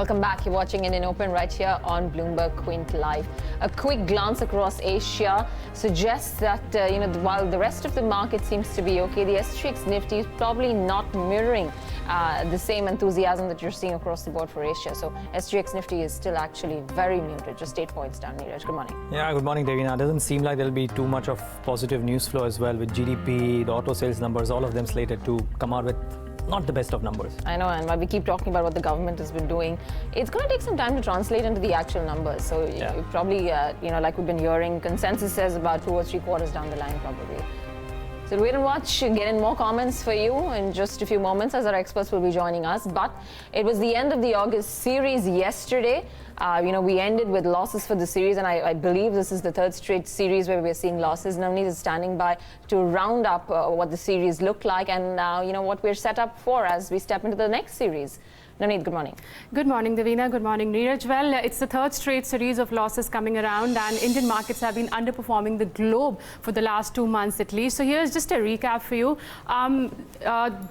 Welcome back. You're watching IndianOpen right here on Bloomberg Quint Live. A quick glance across Asia suggests that, while the rest of the market seems to be okay, the SGX Nifty is probably not mirroring the same enthusiasm that you're seeing across the board for Asia. So SGX Nifty is still actually very muted, just 8 points down. Neeraj, good morning. Yeah, good morning, Devina. It doesn't seem like there'll be too much of positive news flow as well with GDP, the auto sales numbers, all of them slated to come out with not the best of numbers. I know, and while we keep talking about what the government has been doing, it's going to take some time to translate into the actual numbers. So you probably, like we've been hearing, consensus says about 2 or 3 quarters down the line probably. So wait and watch, get in more comments for you in just a few moments as our experts will be joining us. But it was the end of the August series yesterday. We ended with losses for the series, and I believe this is the third straight series where we're seeing losses. Navneet is standing by to round up what the series looked like and what we're set up for as we step into the next series. Navneet, good morning. Good morning, Devina. Good morning, Neeraj. Well, it's the third straight series of losses coming around, and Indian markets have been underperforming the globe for the last 2 months at least. So here's just a recap for you.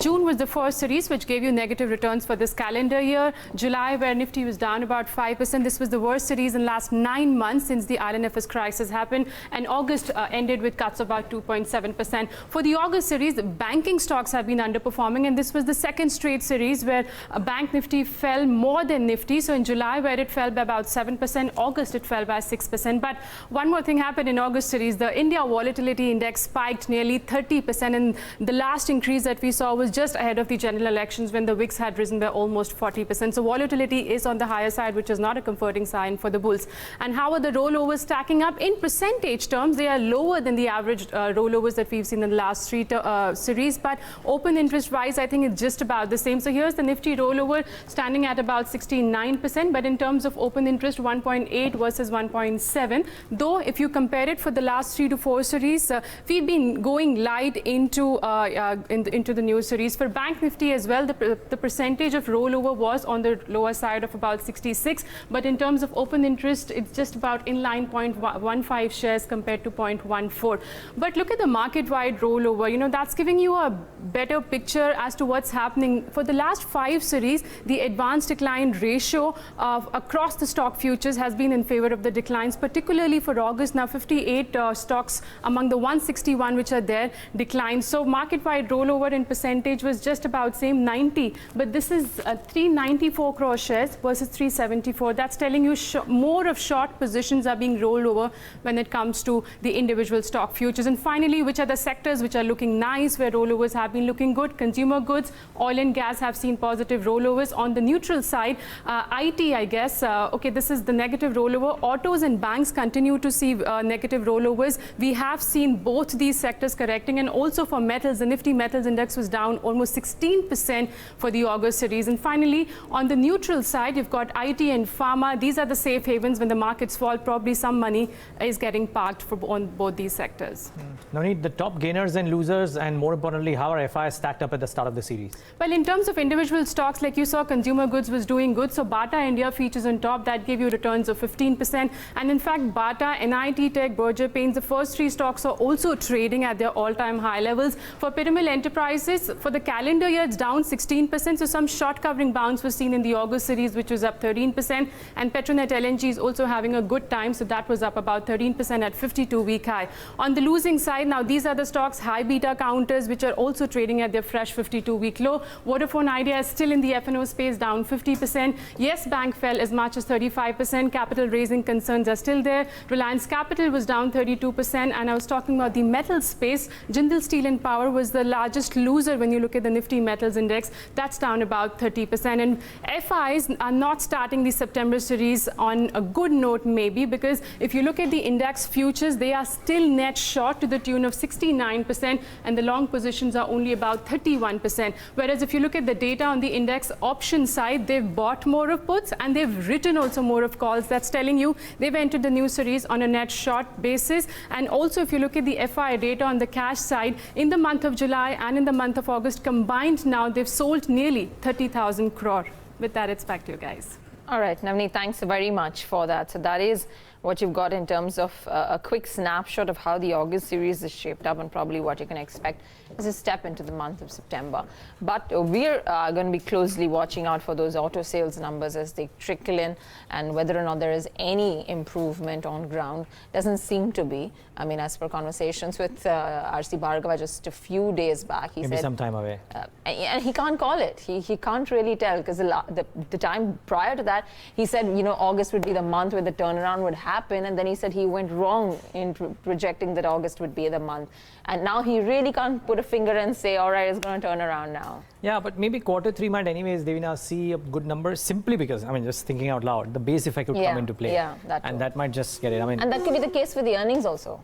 June was the first series which gave you negative returns for this calendar year. July, where Nifty was down about 5%. This was the worst series in the last 9 months since the INFS crisis happened. And August ended with cuts of about 2.7%. For the August series, the banking stocks have been underperforming, and this was the second straight series where Bank Nifty fell more than Nifty. So in July, where it fell by about 7%, August it fell by 6%. But one more thing happened in August series. The India Volatility Index spiked nearly 30%, and the last increase that we saw was just ahead of the general elections when the VIX had risen by almost 40%. So volatility is on the higher side, which is not a comforting sign for the bulls. And how are the rollovers stacking up? In percentage terms, they are lower than the average rollovers that we've seen in the last 3 series. But open interest-wise, I think it's just about the same. So here's the Nifty rollover standing at about 69%, but in terms of open interest, 1.8 versus 1.7. Though, if you compare it for the last 3 to 4 series, we've been going light into the new series. For Bank Nifty as well, the percentage of rollover was on the lower side of about 66, but in terms of open interest, it's just about in line 0.15 shares compared to 0.14. But look at the market-wide rollover. That's giving you a better picture as to what's happening. For the last 5 series, the advanced decline ratio across the stock futures has been in favor of the declines, particularly for August. Now 58 stocks among the 161 which are there declined. So market-wide rollover in percentage was just about same 90, but this is 394 crore shares versus 374. That's telling you more of short positions are being rolled over when it comes to the individual stock futures. And finally, which are the sectors which are looking nice, where rollovers have been looking good? Consumer goods, oil and gas have seen positive rollovers. On the neutral side, IT, I guess, this is the negative rollover. Autos and banks continue to see negative rollovers. We have seen both these sectors correcting, and also for metals, the Nifty Metals Index was down almost 16% for the August series. And finally, on the neutral side, you've got IT and pharma. These are the safe havens. When the markets fall, probably some money is getting parked on both these sectors. Navneet, the top gainers and losers, and more importantly, how are FIs stacked up at the start of the series? Well, in terms of individual stocks, like you saw, consumer goods was doing good. So Bata India features on top. That gave you returns of 15%. And in fact, Bata, NIT Tech, Berger Paints, the first 3 stocks are also trading at their all-time high levels. For Piramal Enterprises, for the calendar year, it's down 16%. So some short covering bounce was seen in the August series, which was up 13%. And Petronet LNG is also having a good time. So that was up about 13% at 52-week high. On the losing side, now these are the stocks, high beta counters, which are also trading at their fresh 52-week low. Vodafone Idea is still in the F&O space, down 50%. Yes Bank fell as much as 35%. Capital raising concerns are still there. Reliance Capital was down 32%. And I was talking about the metal space. Jindal Steel and Power was the largest loser when you look at the Nifty Metals Index. That's down about 30%. And FIs are not starting the September series on a good note, maybe, because if you look at the index futures, they are still net short to the tune of 69%, and the long positions are only about 31%. Whereas if you look at the data on the index option side, they've bought more of puts and they've written also more of calls. That's telling you they've entered the new series on a net short basis. And also, if you look at the FI data on the cash side, in the month of July and in the month of August combined, now they've sold nearly 30,000 crore. With that, it's back to you guys. All right, Navneet, thanks very much for that. So that is what you've got in terms of a quick snapshot of how the August series is shaped up and probably what you can expect as a step into the month of September. But we're going to be closely watching out for those auto sales numbers as they trickle in, and whether or not there is any improvement on ground. Doesn't seem to be. I mean, as per conversations with R.C. Bhargava just a few days back, he maybe said some time away. And he can't call it. He can't really tell, because the time prior to that, he said, August would be the month where the turnaround would happen, and then he said he went wrong in projecting that August would be the month. And now he really can't put a finger and say, all right, it's going to turn around now. Yeah, but maybe Q3 might anyways, Devina, see a good number simply because, I mean, just thinking out loud, the base effect would come into play. Yeah, that might just get it. I mean, and that could be the case for the earnings also.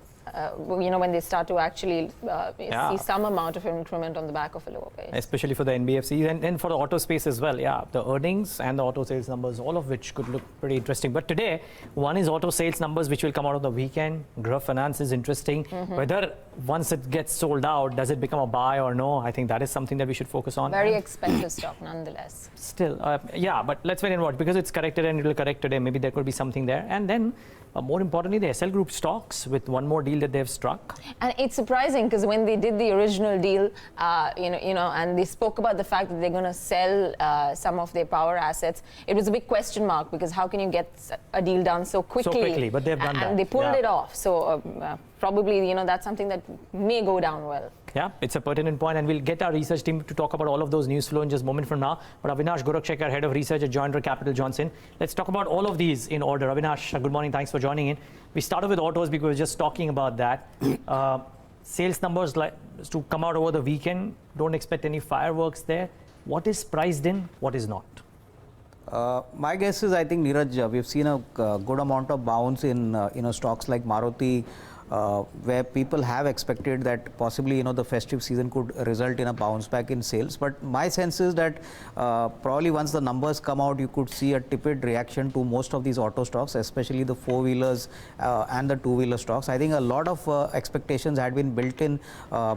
When they start to actually see some amount of increment on the back of a lower base. Especially for the NBFCs and for the auto space as well. Yeah, the earnings and the auto sales numbers, all of which could look pretty interesting. But today, one is auto sales numbers, which will come out on the weekend. Gaurav Finance is interesting. Whether once it gets sold out, does it become a buy or no? I think that is something that we should focus on. Very expensive stock nonetheless. Still, yeah, but let's wait and watch, because it's corrected and it will correct today. Maybe there could be something there. And then more importantly, the SL Group stocks with one more deal that they've struck. And it's surprising because when they did the original deal, and they spoke about the fact that they're going to sell some of their power assets, it was a big question mark, because how can you get a deal done so quickly? So quickly, but they've done that. And they pulled it off. So probably, that's something that may go down well. Yeah, it's a pertinent point, and we'll get our research team to talk about all of those news flow in just a moment from now. But Avinash, Gorakshakar, Head of Research at Joindre Capital Johnson. Let's talk about all of these in order. Avinash, good morning. Thanks for joining in. We started with autos because we were just talking about that. Sales numbers to come out over the weekend. Don't expect any fireworks there. What is priced in? What is not? My guess is, I think, Neeraj, we've seen a good amount of bounce in stocks like Maruti, where people have expected that possibly the festive season could result in a bounce back in sales. But my sense is that probably once the numbers come out, you could see a tepid reaction to most of these auto stocks, especially the four-wheelers and the two-wheeler stocks. I think a lot of expectations had been built in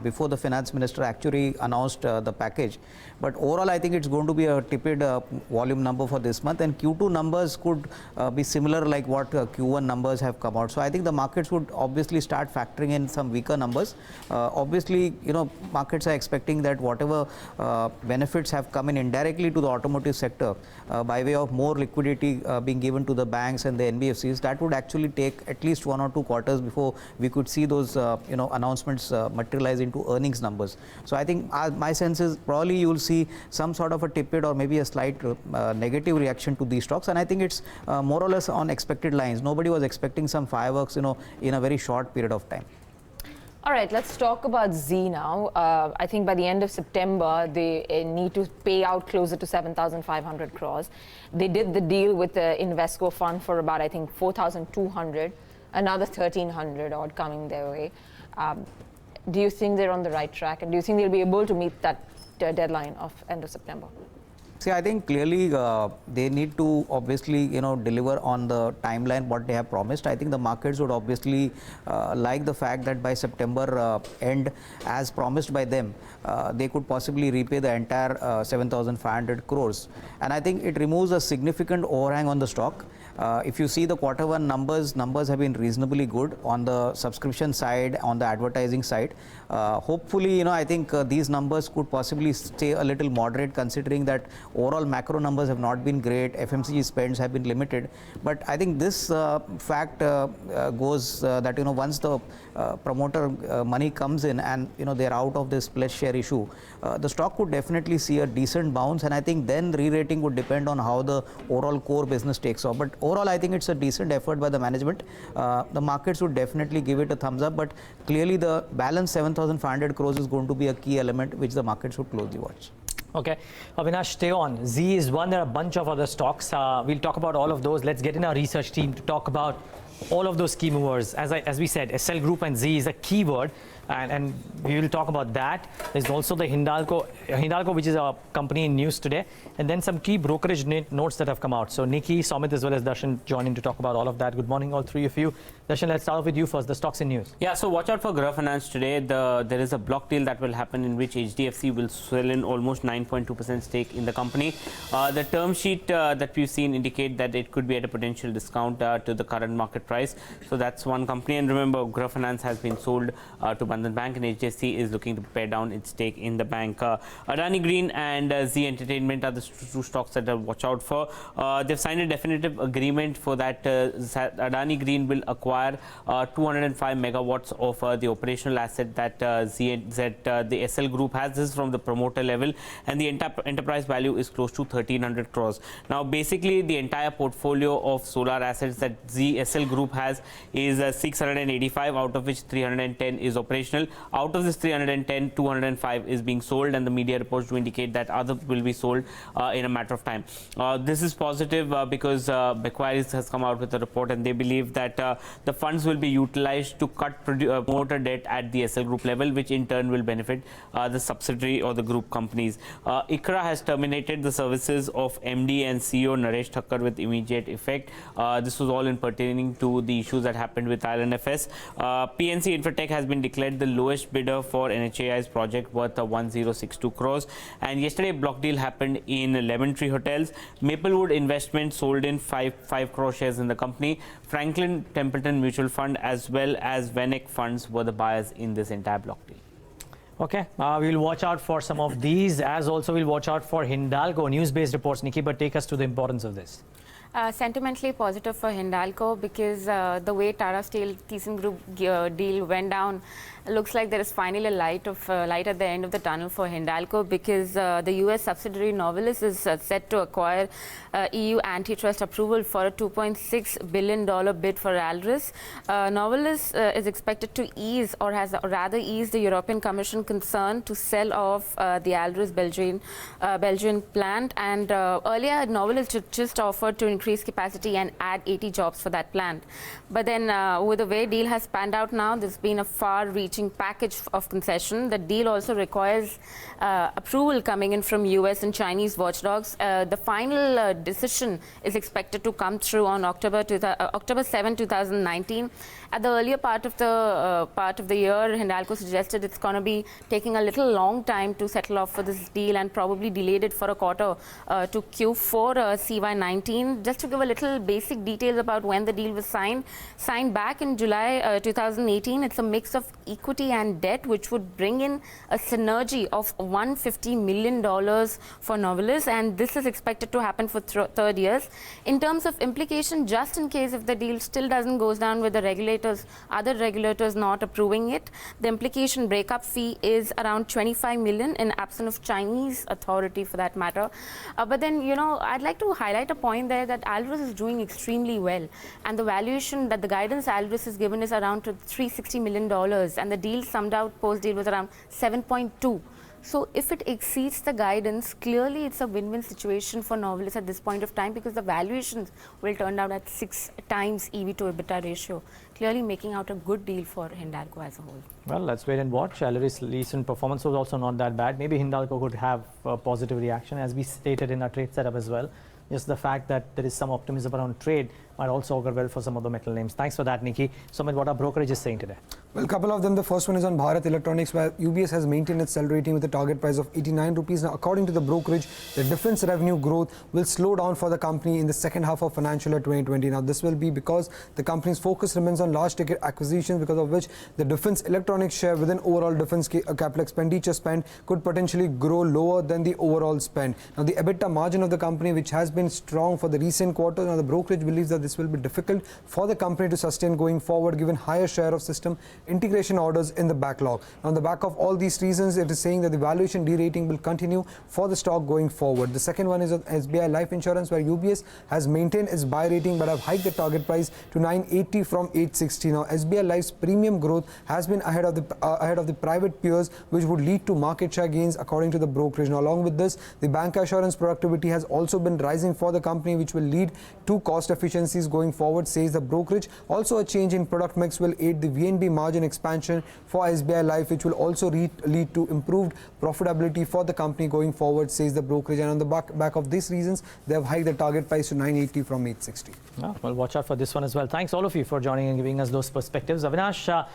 before the finance minister actually announced the package. But overall, I think it's going to be a tepid volume number for this month, and Q2 numbers could be similar like what Q1 numbers have come out. So I think the markets would obviously start factoring in some weaker numbers. Obviously, markets are expecting that whatever benefits have come in indirectly to the automotive sector by way of more liquidity being given to the banks and the NBFCs, that would actually take at least 1 or 2 quarters before we could see those announcements materialize into earnings numbers. So I think my sense is probably you will see some sort of a tepid or maybe a slight negative reaction to these stocks, and I think it's more or less on expected lines. Nobody was expecting some fireworks in a very short period of time. All right, let's talk about Z now. I think by the end of September, they need to pay out closer to 7,500 crores. They did the deal with the Invesco fund for about, I think, 4,200, another 1,300 odd coming their way. Do you think they're on the right track? And do you think they'll be able to meet that deadline of end of September? See, I think clearly they need to obviously, deliver on the timeline what they have promised. I think the markets would obviously like the fact that by September end, as promised by them, they could possibly repay the entire 7,500 crores. And I think it removes a significant overhang on the stock. If you see the Q1 numbers have been reasonably good on the subscription side, on the advertising side. Hopefully, I think these numbers could possibly stay a little moderate, considering that overall macro numbers have not been great, FMCG spends have been limited. But I think this fact goes that once the promoter money comes in and they're out of this pledge share issue, the stock could definitely see a decent bounce, and I think then re-rating would depend on how the overall core business takes off. But overall, I think it's a decent effort by the management. The markets would definitely give it a thumbs up, but clearly the balance 7,500 crores is going to be a key element which the markets should closely watch. Okay, Avinash, stay on. Z is one. There are a bunch of other stocks. We'll talk about all of those. Let's get in our research team to talk about all of those key movers. As we said, SL Group and Z is a keyword. and we will talk about that. There's also the Hindalco, which is a company in news today, and then some key brokerage notes that have come out. So Nikki, Somit, as well as Darshan joining to talk about all of that. Good morning, all three of you. Darshan, let's start off with you first. The stocks in news. Yeah, so watch out for Gaurav Finance today. There is a block deal that will happen in which HDFC will sell in almost 9.2% stake in the company. The term sheet that we've seen indicate that it could be at a potential discount to the current market price. So that's one company. And remember, Gaurav Finance has been sold to Bandhan Bank, and HDFC is looking to pare down its stake in the bank. Adani Green and Z Entertainment are the two stocks that I'll watch out for. They've signed a definitive agreement for that. Adani Green will acquire 205 megawatts of the operational asset that the SL Group has. This is from the promoter level, and the enterprise value is close to 1,300 crores. Now, basically, the entire portfolio of solar assets that SL Group has is 685, out of which 310 is operational. Out of this 310, 205 is being sold, and the media reports do indicate that other will be sold in a matter of time. This is positive because Macquarie has come out with a report, and they believe that the funds will be utilized to cut promoter debt at the SL Group level, which in turn will benefit the subsidiary or the group companies. ICRA has terminated the services of MD and CEO Naresh Thakkar with immediate effect. This was all in pertaining to the issues that happened with ILNFS. PNC Infratech has been declared the lowest bidder for NHAI's project worth 1062 crores. And yesterday, a block deal happened in Lemon Tree Hotels. Maplewood Investment sold in 5 crore shares in the company. Franklin Templeton Mutual Fund as well as Venec Funds were the buyers in this entire block deal. Okay, we'll watch out for some of these, as also we'll watch out for Hindalco news-based reports. Nikki, but take us to the importance of this. Sentimentally positive for Hindalco because the way Tata Steel ThyssenKrupp deal went down, looks like there is finally a light at the end of the tunnel for Hindalco, because the US subsidiary Novelis is set to acquire EU antitrust approval for a $2.6 billion bid for Alris. Novelis is expected to ease, or has rather eased, the European Commission concern to sell off the Alris Belgian plant. And earlier, Novelis just offered to increase capacity and add 80 jobs for that plant. But then with the way deal has panned out now, there's been a far-reaching package of concession. The deal also requires approval coming in from US and Chinese watchdogs. The final decision is expected to come through on October 7, 2019. At the earlier part of the year, Hindalco suggested it's going to be taking a little long time to settle off for this deal, and probably delayed it for a quarter to Q4 CY19. Just to give a little basic details about when the deal was signed back in July 2018. It's a mix of equity and debt, which would bring in a synergy of $150 million for Novelis, and this is expected to happen for third years. In terms of implication, just in case if the deal still doesn't goes down with the other regulators not approving it, the implication breakup fee is around 25 million in absence of Chinese authority for that matter. But then, I'd like to highlight a point there that Alris is doing extremely well, and the valuation that the guidance Alris is given is around $360 million, and the deal summed out post-deal was around 7.2. So if it exceeds the guidance, clearly it's a win-win situation for Novelis at this point of time, because the valuations will turn out at 6 times EV to EBITDA ratio, clearly making out a good deal for Hindalco as a whole. Well, let's wait and watch. Alris' recent performance was also not that bad. Maybe Hindalco could have a positive reaction, as we stated in our trade setup as well. Just the fact that there is some optimism around trade might also augur well for some of the metal names. Thanks for that, Nikki. Somit, what are Brokerage is saying today? Well, a couple of them. The first one is on Bharat Electronics, where UBS has maintained its sell rating with a target price of 89 rupees. Now, according to the brokerage, the defense revenue growth will slow down for the company in the second half of financial year 2020. Now, this will be because the company's focus remains on large ticket acquisitions, because of which the defense electronics share within overall defense capital expenditure spend could potentially grow lower than the overall spend. Now, the EBITDA margin of the company, which has been strong for the recent quarters, now the brokerage believes that this will be difficult for the company to sustain going forward, given higher share of system integration orders in the backlog. On the back of all these reasons, it is saying that the valuation derating will continue for the stock going forward. The second one is on SBI Life Insurance, where UBS has maintained its buy rating but have hiked the target price to 980 from 860. Now, SBI Life's premium growth has been ahead of the private peers, which would lead to market share gains according to the brokerage. Now, along with this, the bancassurance productivity has also been rising for the company, which will lead to cost efficiencies going forward, says the brokerage. Also, a change in product mix will aid the VNB margin margin expansion for SBI Life, which will also lead to improved profitability for the company going forward, says the brokerage. And on the back of these reasons, they have hiked the target price to 980 from 860. Well, watch out for this one as well. Thanks all of you for joining and giving us those perspectives. Avinash,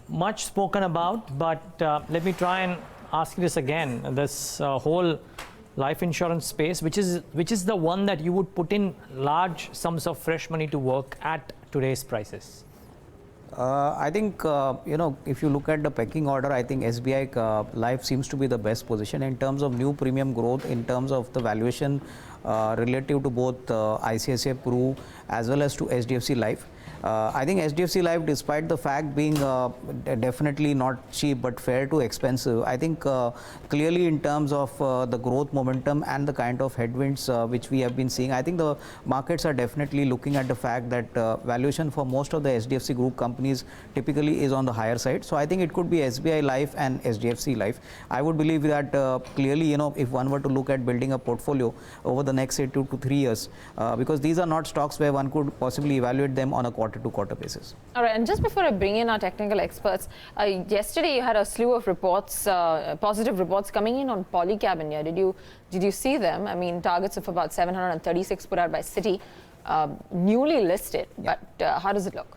much spoken about, but let me try and ask you this again. This whole life insurance space, which is the one that you would put in large sums of fresh money to work at today's prices? I think, if you look at the pecking order, I think SBI Life seems to be the best position in terms of new premium growth, in terms of the valuation relative to both ICICI Pru as well as to HDFC Life. I think HDFC Life, despite the fact being definitely not cheap but fair to expensive, I think clearly in terms of the growth momentum and the kind of headwinds which we have been seeing, I think the markets are definitely looking at the fact that valuation for most of the HDFC group companies typically is on the higher side. So I think it could be SBI Life and HDFC Life. I would believe that clearly, if one were to look at building a portfolio over the next say 2 to 3 years, because these are not stocks where one could possibly evaluate them on a quarter-to-quarter basis. All right, and just before I bring in our technical experts, yesterday you had a slew of reports, positive reports coming in on Polycab India. Did you see them? I mean, targets of about 736 put out by Citi, newly listed. Yeah. But how does it look?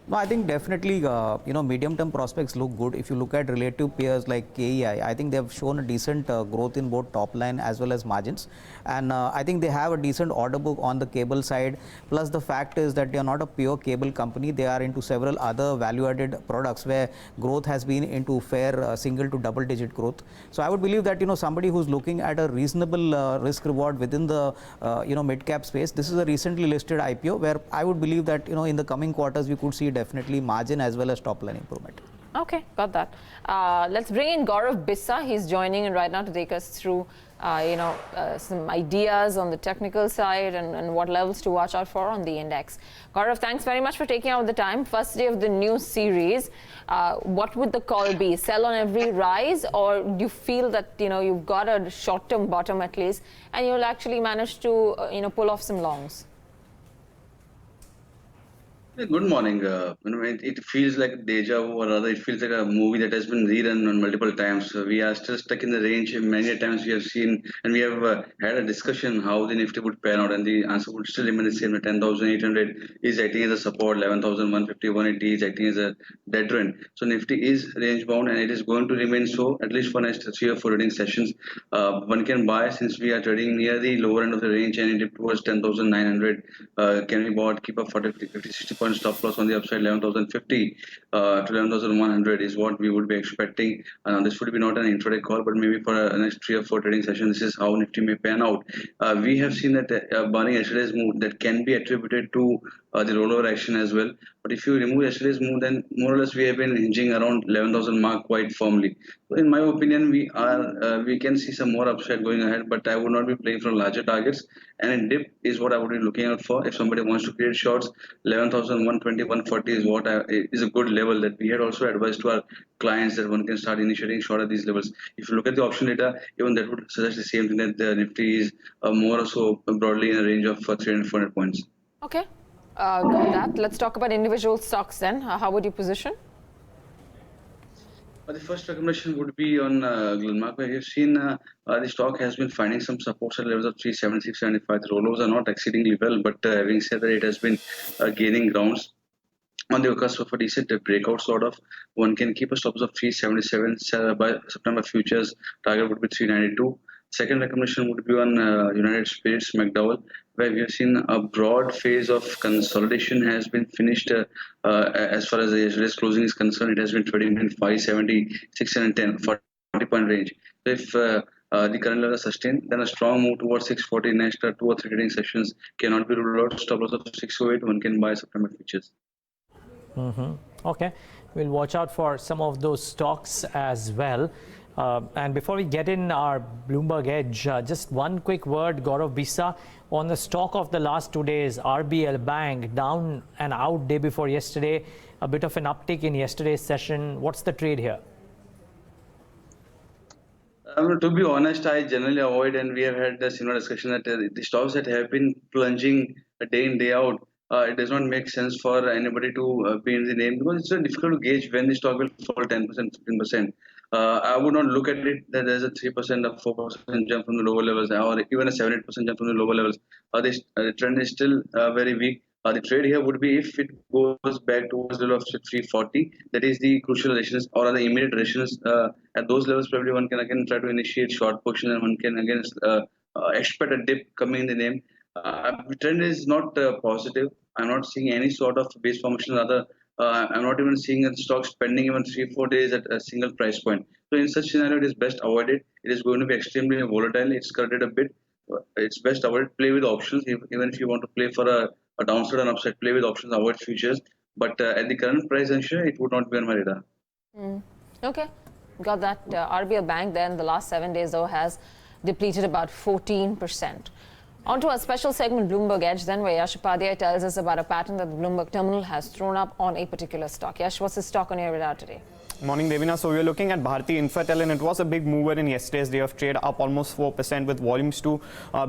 No, I think definitely, medium-term prospects look good. If you look at relative peers like KEI, I think they have shown a decent growth in both top line as well as margins. And I think they have a decent order book on the cable side. Plus, the fact is that they are not a pure cable company. They are into several other value-added products where growth has been into fair single to double-digit growth. So I would believe that, somebody who's looking at a reasonable risk-reward within the, mid-cap space, this is a recently listed IPO where I would believe that, in the coming quarters, we could see definitely margin as well as top line improvement. Okay, got that. Let's bring in Gaurav Bissa. He's joining in right now to take us through, some ideas on the technical side and what levels to watch out for on the index. Gaurav, thanks very much for taking out the time. First day of the new series. What would the call be? Sell on every rise, or do you feel that you've got a short-term bottom at least, and you'll actually manage to pull off some longs? Good morning. It feels like deja vu, or rather, it feels like a movie that has been rerun on multiple times. We are still stuck in the range. Many times we have seen, and we have had a discussion how the Nifty would pan out, and the answer would still remain the same. 10,800 is acting as a support, 11,150, 180 is acting as a dead trend. So Nifty is range bound, and it is going to remain so at least for next 3 or 4 trading sessions. One can buy, since we are trading near the lower end of the range and it towards 10,900. Can be bought, keep a 40, 50, 60 point stop loss on the upside. 11,050 to 11,100 is what we would be expecting. This would be not an intraday call, but maybe for the next 3 or 4 trading sessions, this is how Nifty may pan out. We have seen that barring yesterday's move, that can be attributed to the rollover action as well. But if you remove yesterday's move, then more or less we have been hinging around 11,000 mark quite firmly. So in my opinion, we can see some more upside going ahead, but I would not be playing for larger targets. And a dip is what I would be looking out for. If somebody wants to create shorts, 11,120, 140 is what is a good level that we had also advised to our clients that one can start initiating short at these levels. If you look at the option data, even that would suggest the same thing, that the Nifty is more or so broadly in a range of 300, 400 points. Okay. Got that. Let's talk about individual stocks then. How would you position? The first recommendation would be on Glenmark, where you've seen the stock has been finding some supports at levels of 376, 75. The rollovers are not exceedingly well, but having said that, it has been gaining grounds on the cusp of a decent breakout sort of. One can keep a stop loss of 377 by September futures. Target would be 392. Second recommendation would be on United Spirits McDowell, where we have seen a broad phase of consolidation has been finished. As far as the yesterday's closing is concerned, it has been trading in 570, 610, 40 point range. So if the current level is sustained, then a strong move towards 640 next 2 or 3 trading sessions cannot be ruled out. Stop loss of 608, one can buy September futures. Okay, we'll watch out for some of those stocks as well. And before we get in our Bloomberg Edge, just one quick word, Gaurav Bissa, on the stock of the last 2 days. RBL Bank down and out day before yesterday, a bit of an uptick in yesterday's session. What's the trade here? To be honest, I generally avoid, and we have had a similar discussion, that the stocks that have been plunging day in, day out, it does not make sense for anybody to be in the name because it's difficult to gauge when the stock will fall 10%, 15%. I would not look at it that there's a 3% or 4% jump from the lower levels or even a 7-8% jump from the lower levels. The trend is still very weak. The trade here would be if it goes back towards the level of 340, that is the crucial resistance or the immediate resistance. At those levels, probably one can again try to initiate short position and one can again expect a dip coming in the name. The trend is not positive. I'm not seeing any sort of base formation. Rather, I'm not even seeing the stock spending even 3-4 days at a single price point. So in such scenario, it is best avoided. It is going to be extremely volatile. It's corrected a bit. It's best avoided. Play with options. Even if you want to play for a downside and upside, play with options. Avoid futures. But at the current price, I'm sure it would not be on my radar. Okay, got that. RBL Bank then the last 7 days though has depleted about 14%. On to a special segment, Bloomberg Edge, then, where Yash Upadhyay tells us about a pattern that the Bloomberg terminal has thrown up on a particular stock. Yash, what's the stock on your radar today? Morning, Avinash. So we are looking at Bharti Infratel, and it was a big mover in yesterday's day of trade, up almost 4%, with volumes too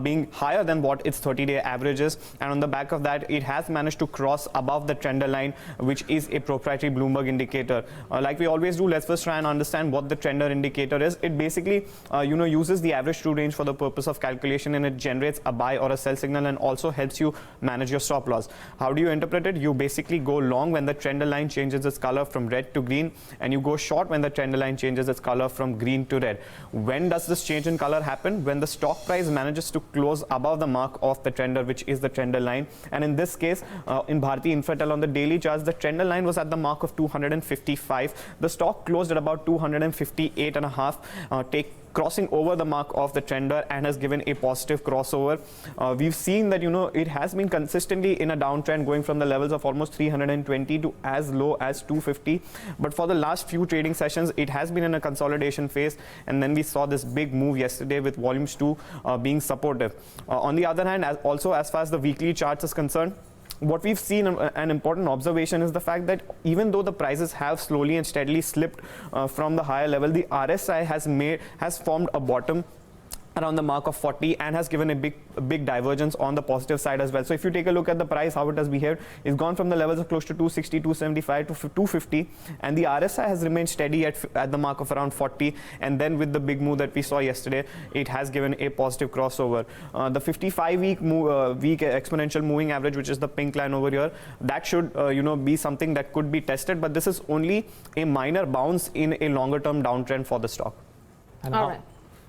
being higher than what its 30-day average is. And on the back of that, it has managed to cross above the trend line, which is a proprietary Bloomberg indicator. Like we always do, let's first try and understand what the trender indicator is. It basically, uses the average true range for the purpose of calculation, and it generates a buy or a sell signal, and also helps you manage your stop loss. How do you interpret it? You basically go long when the trend line changes its color from red to green, and you go short when the trend line changes its color from green to red. When does this change in color happen? When the stock price manages to close above the mark of the trender, which is the trender line. And in this case, in Bharti Infratel on the daily charts, the trender line was at the mark of 255. The stock closed at about 258.5, crossing over the mark of the trender, and has given a positive crossover. We've seen that it has been consistently in a downtrend, going from the levels of almost 320 to as low as 250. But for the last few trading sessions, it has been in a consolidation phase, and then we saw this big move yesterday with volumes too being supportive. On the other hand, as far as the weekly charts is concerned, what we've seen, an important observation, is the fact that even though the prices have slowly and steadily slipped from the higher level, the RSI has formed a bottom around the mark of 40 and has given a big divergence on the positive side as well. So if you take a look at the price, how it has behaved, it's gone from the levels of close to 260, 275 to 250, and the RSI has remained steady at the mark of around 40. And then with the big move that we saw yesterday, it has given a positive crossover. The 55-week week exponential moving average, which is the pink line over here, that should be something that could be tested, but this is only a minor bounce in a longer term downtrend for the stock. And all right.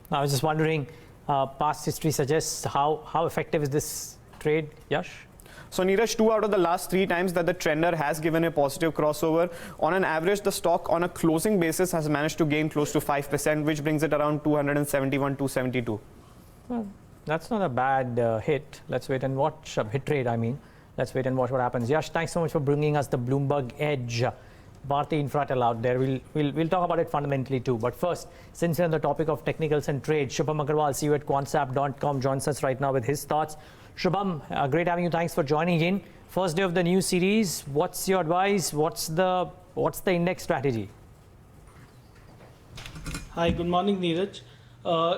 I was just wondering, past history suggests how effective is this trade, Yash? So Neeraj, 2 out of the last 3 times that the trender has given a positive crossover. On an average, the stock on a closing basis has managed to gain close to 5%, which brings it around 271, 272. Well, that's not a bad hit. Let's wait and watch. Hit trade, I mean. Let's wait and watch what happens. Yash, thanks so much for bringing us the Bloomberg Edge. Bharti Infratel out there. We'll talk about it fundamentally too. But first, since we're on the topic of technicals and trade, Shubham Agarwal, CEO at Quantsapp.com, joins us right now with his thoughts. Shubham, great having you. Thanks for joining in. First day of the new series. What's your advice? What's the index strategy? Hi, good morning, Neeraj.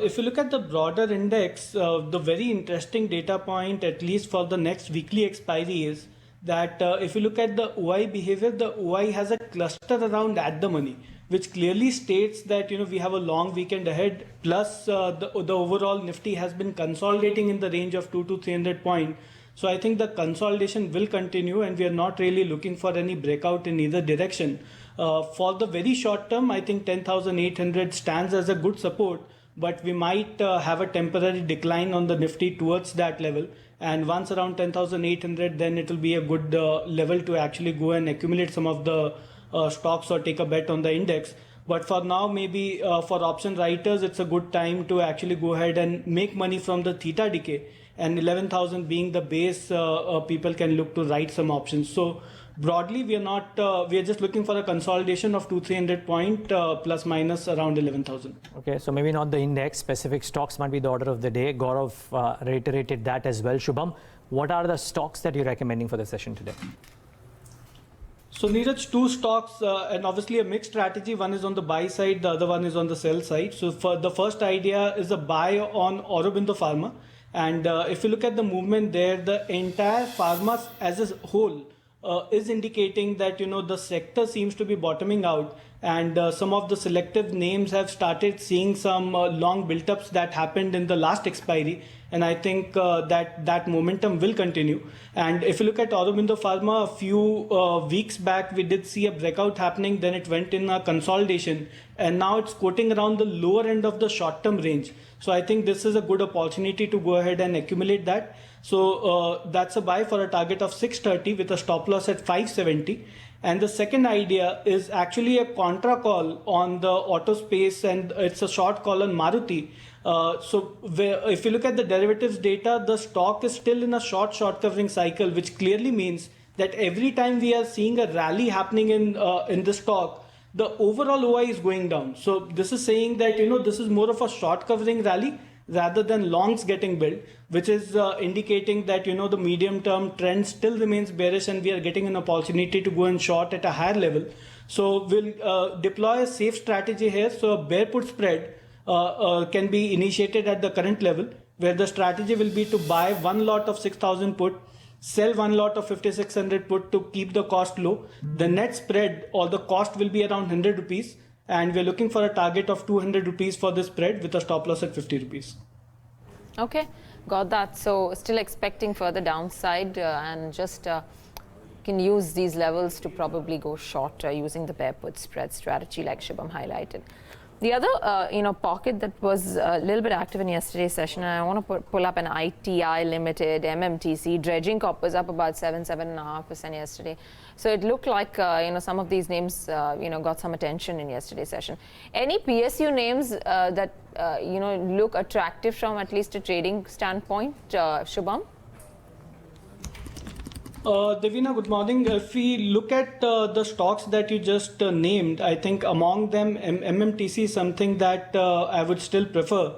If you look at the broader index, the very interesting data point, at least for the next weekly expiry, is that if you look at the OI behavior, the OI has a cluster around at the money, which clearly states that we have a long weekend ahead. Plus, the overall Nifty has been consolidating in the range of 200 to 300 points. So I think the consolidation will continue, and we are not really looking for any breakout in either direction. For the very short term, I think 10,800 stands as a good support, but we might have a temporary decline on the Nifty towards that level. And once around 10,800, then it will be a good level to actually go and accumulate some of the stocks or take a bet on the index. But for now, maybe for option writers, it's a good time to actually go ahead and make money from the theta decay. And 11,000 being the base, people can look to write some options. So broadly, we are just looking for a consolidation of 200-300 point plus minus around 11,000. Okay, so maybe not the index, specific stocks might be the order of the day. Gaurav reiterated that as well. Shubham, what are the stocks that you're recommending for the session today? So Neeraj, 2 stocks and obviously a mixed strategy. One is on the buy side, the other one is on the sell side. So for the first idea is a buy on Aurobindo Pharma. And if you look at the movement there, the entire pharma as a whole is indicating that the sector seems to be bottoming out, and some of the selective names have started seeing some long build-ups that happened in the last expiry, and I think that momentum will continue. And if you look at Aurobindo Pharma, a few weeks back we did see a breakout happening, then it went in a consolidation, and now it's quoting around the lower end of the short-term range. So I think this is a good opportunity to go ahead and accumulate that. So that's a buy for a target of 630 with a stop loss at 570. And the second idea is actually a contra call on the auto space, and it's a short call on Maruti. If you look at the derivatives data, the stock is still in a short covering cycle, which clearly means that every time we are seeing a rally happening in the stock, the overall OI is going down. So this is saying that this is more of a short covering rally rather than longs getting built, which is indicating that the medium term trend still remains bearish, and we are getting an opportunity to go in short at a higher level. So we'll deploy a safe strategy here. So a bear put spread can be initiated at the current level, where the strategy will be to buy one lot of 6,000 put, sell one lot of 5,600 put to keep the cost low. The net spread or the cost will be around 100 rupees. And we're looking for a target of 200 rupees for this spread with a stop loss at 50 rupees. Okay, got that. So still expecting further downside and just can use these levels to probably go short using the bear put spread strategy like Shubham highlighted. The other pocket that was a little bit active in yesterday's session, and I want to pull up an ITI Limited, MMTC, Dredging Corp was up about 7.5% yesterday. So it looked like some of these names got some attention in yesterday's session. Any PSU names that look attractive from at least a trading standpoint, Shubham? Devina, good morning. If we look at the stocks that you just named, I think among them MMTC is something that I would still prefer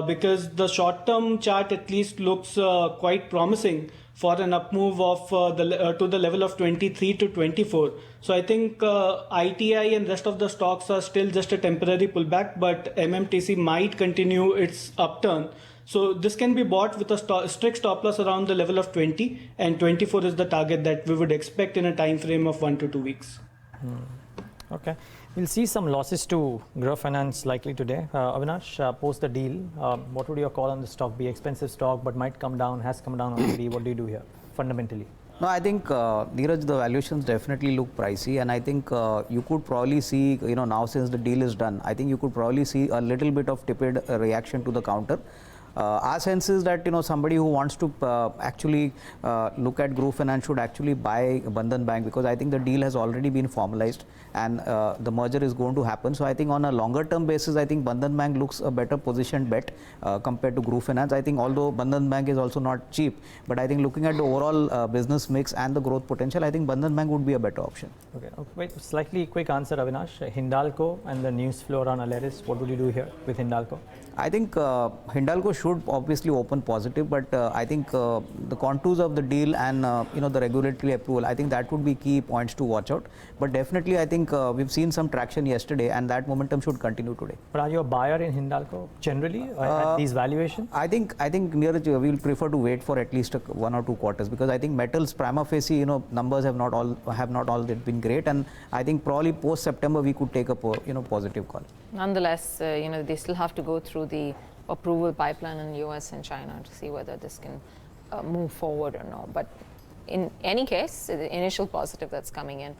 because the short-term chart at least looks quite promising for an up move of to the level of 23 to 24. So I think ITI and rest of the stocks are still just a temporary pullback, but MMTC might continue its upturn. So this can be bought with a strict stop loss around the level of 20, and 24 is the target that we would expect in a time frame of 1 to 2 weeks. Okay. We'll see some losses to Growth Finance likely today. Avinash, post the deal, what would your call on the stock be? Expensive stock, but might come down, has come down already. What do you do here fundamentally? No, I think, Neeraj, the valuations definitely look pricey, and I think you could probably see, now since the deal is done, I think you could probably see a little bit of tepid reaction to the counter. Our sense is that somebody who wants to actually look at Growth Finance should actually buy Bandhan Bank, because I think the deal has already been formalized and the merger is going to happen. So I think on a longer term basis, I think Bandhan Bank looks a better positioned bet compared to Growth Finance. I think although Bandhan Bank is also not cheap, but I think looking at the overall business mix and the growth potential, I think Bandhan Bank would be a better option. Okay. Wait, slightly quick answer, Avinash. Hindalco and the news flow on Aleris, what would you do here with Hindalco? I think Hindalco should obviously open positive, but I think the contours of the deal and the regulatory approval, I think that would be key points to watch out. But definitely, I think we've seen some traction yesterday, and that momentum should continue today. But are you a buyer in Hindalco generally at these valuations? I think Neeraj, we will prefer to wait for at least 1 or 2 quarters, because I think metals prima facie numbers have not all been great, and I think probably post September we could take a positive call. Nonetheless, they still have to go through the approval pipeline in US and China to see whether this can move forward or not. But in any case, the initial positive that's coming in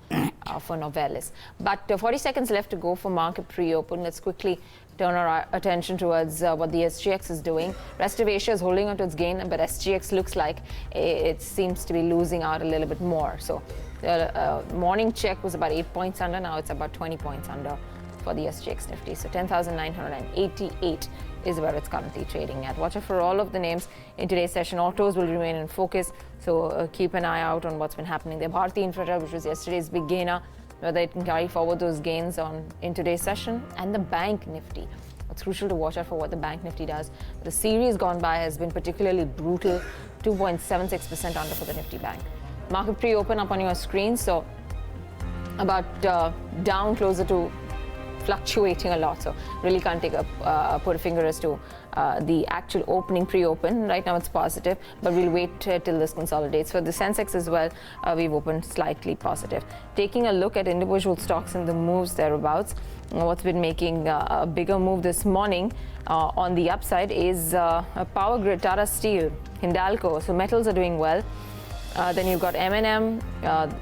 for Novelis. But 40 seconds left to go for market pre-open. Let's quickly turn our attention towards what the SGX is doing. Rest of Asia is holding on to its gain, but SGX looks like it seems to be losing out a little bit more. So the morning check was about 8 points under. Now it's about 20 points under for the SGX Nifty. So 10,988 is where it's currently trading at. Watch out for all of the names in today's session. Autos will remain in focus, so keep an eye out on what's been happening there. Bharti Infrastructure, which was yesterday's big gainer, whether it can carry forward those gains in today's session. And the Bank Nifty. It's crucial to watch out for what the Bank Nifty does. The series gone by has been particularly brutal, 2.76% under for the Nifty Bank. Market pre-open up on your screen, so about down closer to fluctuating a lot. So really can't take put a finger as to the actual opening pre-open. Right now it's positive, but we'll wait till this consolidates. For the Sensex as well, we've opened slightly positive. Taking a look at individual stocks and the moves thereabouts, what's been making a bigger move this morning on the upside is a power grid, Tata Steel, Hindalco. So metals are doing well. Then you've got M&M,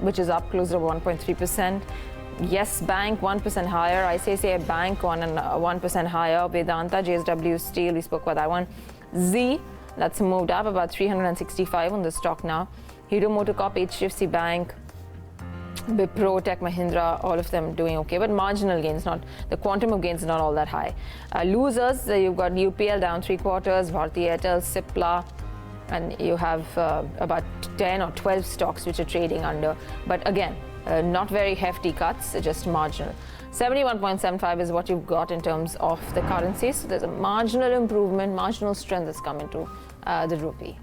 which is up closer to 1.3%. Yes Bank 1% higher, ICICI Bank 1% higher, Vedanta, JSW Steel, we spoke about that one. Z, that's moved up about 365 on the stock now. Hero MotoCorp, HDFC Bank, Wipro, Tech Mahindra, all of them doing okay, but marginal gains, not the quantum of gains is not all that high. Losers, you've got UPL down 3/4, Bharti Airtel, Cipla, and you have about 10 or 12 stocks which are trading under, but again, not very hefty cuts, just marginal. 71.75 is what you've got in terms of the currencies. So there's a marginal improvement, marginal strength that's come into the rupee.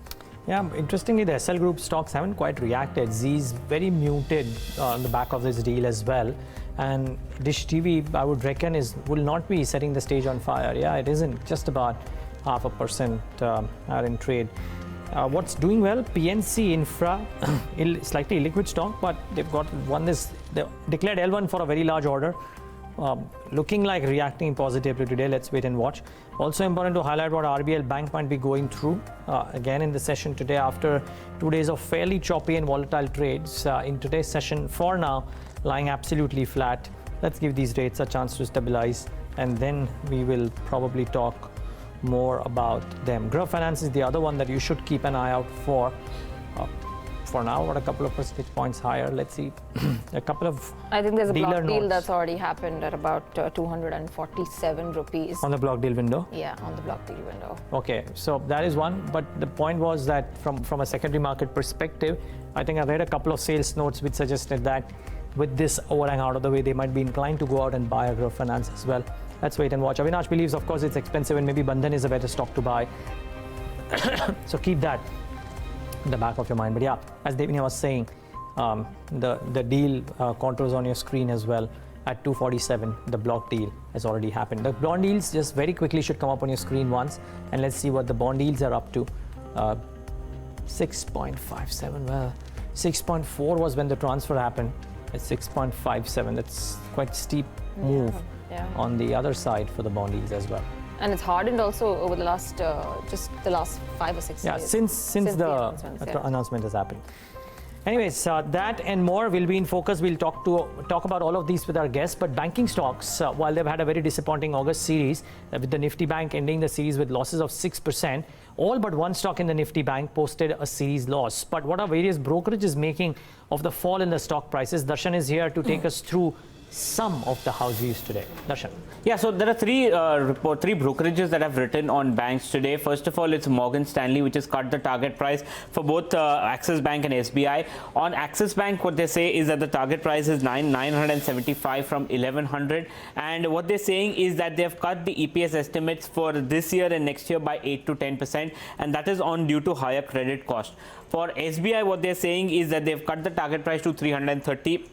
Yeah, interestingly, the SL Group stocks haven't quite reacted. Z is very muted on the back of this deal as well. And Dish TV, I would reckon, will not be setting the stage on fire. Yeah, it isn't, just about 0.5% are in trade. What's doing well? PNC Infra, slightly illiquid stock, but they declared L1 for a very large order. Looking like reacting positively today. Let's wait and watch. Also important to highlight what RBL Bank might be going through again in the session today after 2 days of fairly choppy and volatile trades. In today's session, for now, lying absolutely flat. Let's give these rates a chance to stabilize, and then we will probably talk more about them. Gaurav Finance is the other one that you should keep an eye out for. For now, what a couple of percentage points higher. Let's see a couple of I think there's a block deal notes. that's already happened at about 247 rupees. On the block deal window? Yeah, on the block deal window. Okay, so that is one. But the point was that from a secondary market perspective, I think I read a couple of sales notes which suggested that with this overhang out of the way, they might be inclined to go out and buy Agarwal Finance as well. Let's wait and watch. Avinash believes, of course, it's expensive and maybe Bandhan is a better stock to buy. So keep that in the back of your mind. But yeah, as Devina was saying, the deal contours on your screen as well at 247. The block deal has already happened. The bond deals just very quickly should come up on your screen once, and let's see what the bond deals are up to. 6.57. Well, 6.4 was when the transfer happened. At 6.57. That's quite steep move. Yeah. On the other side for the bond yields as well. And it's hardened also over the last, just the last 5 or 6 yeah, days. since the announcement has happened. Anyways, that and more will be in focus. We'll talk about all of these with our guests. But banking stocks, while they've had a very disappointing August series, with the Nifty Bank ending the series with losses of 6%, all but one stock in the Nifty Bank posted a series loss. But what are various brokerages making of the fall in the stock prices? Darshan is here to take us through some of the house views today. Darshan. Yeah, so there are three brokerages that have written on banks today. First of all, it's Morgan Stanley, which has cut the target price for both Axis Bank and SBI. On Axis Bank, what they say is that the target price is 975 from 1100, and what they're saying is that they've cut the EPS estimates for this year and next year by 8 to 10%, and that is on due to higher credit cost. For SBI, what they're saying is that they've cut the target price to 330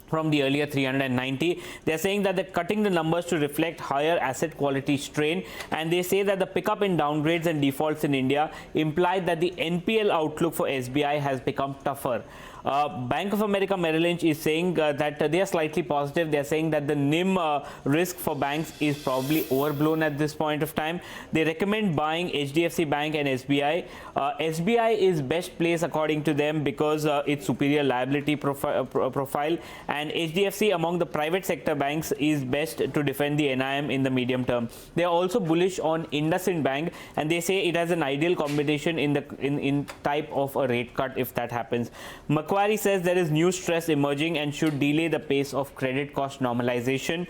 from the earlier 390. They're saying that they're cutting the numbers to reflect higher asset quality strain, and they say that the pickup in downgrades and defaults in India imply that the NPL outlook for SBI has become tougher. Bank of America Merrill Lynch is saying that they are slightly positive. They are saying that the NIM risk for banks is probably overblown at this point of time. They recommend buying HDFC Bank and SBI. SBI is best placed according to them because its superior liability profile, and HDFC among the private sector banks is best to defend the NIM in the medium term. They are also bullish on IndusInd Bank, and they say it has an ideal combination in type of a rate cut if that happens. Macquarie says there is new stress emerging and should delay the pace of credit cost normalization.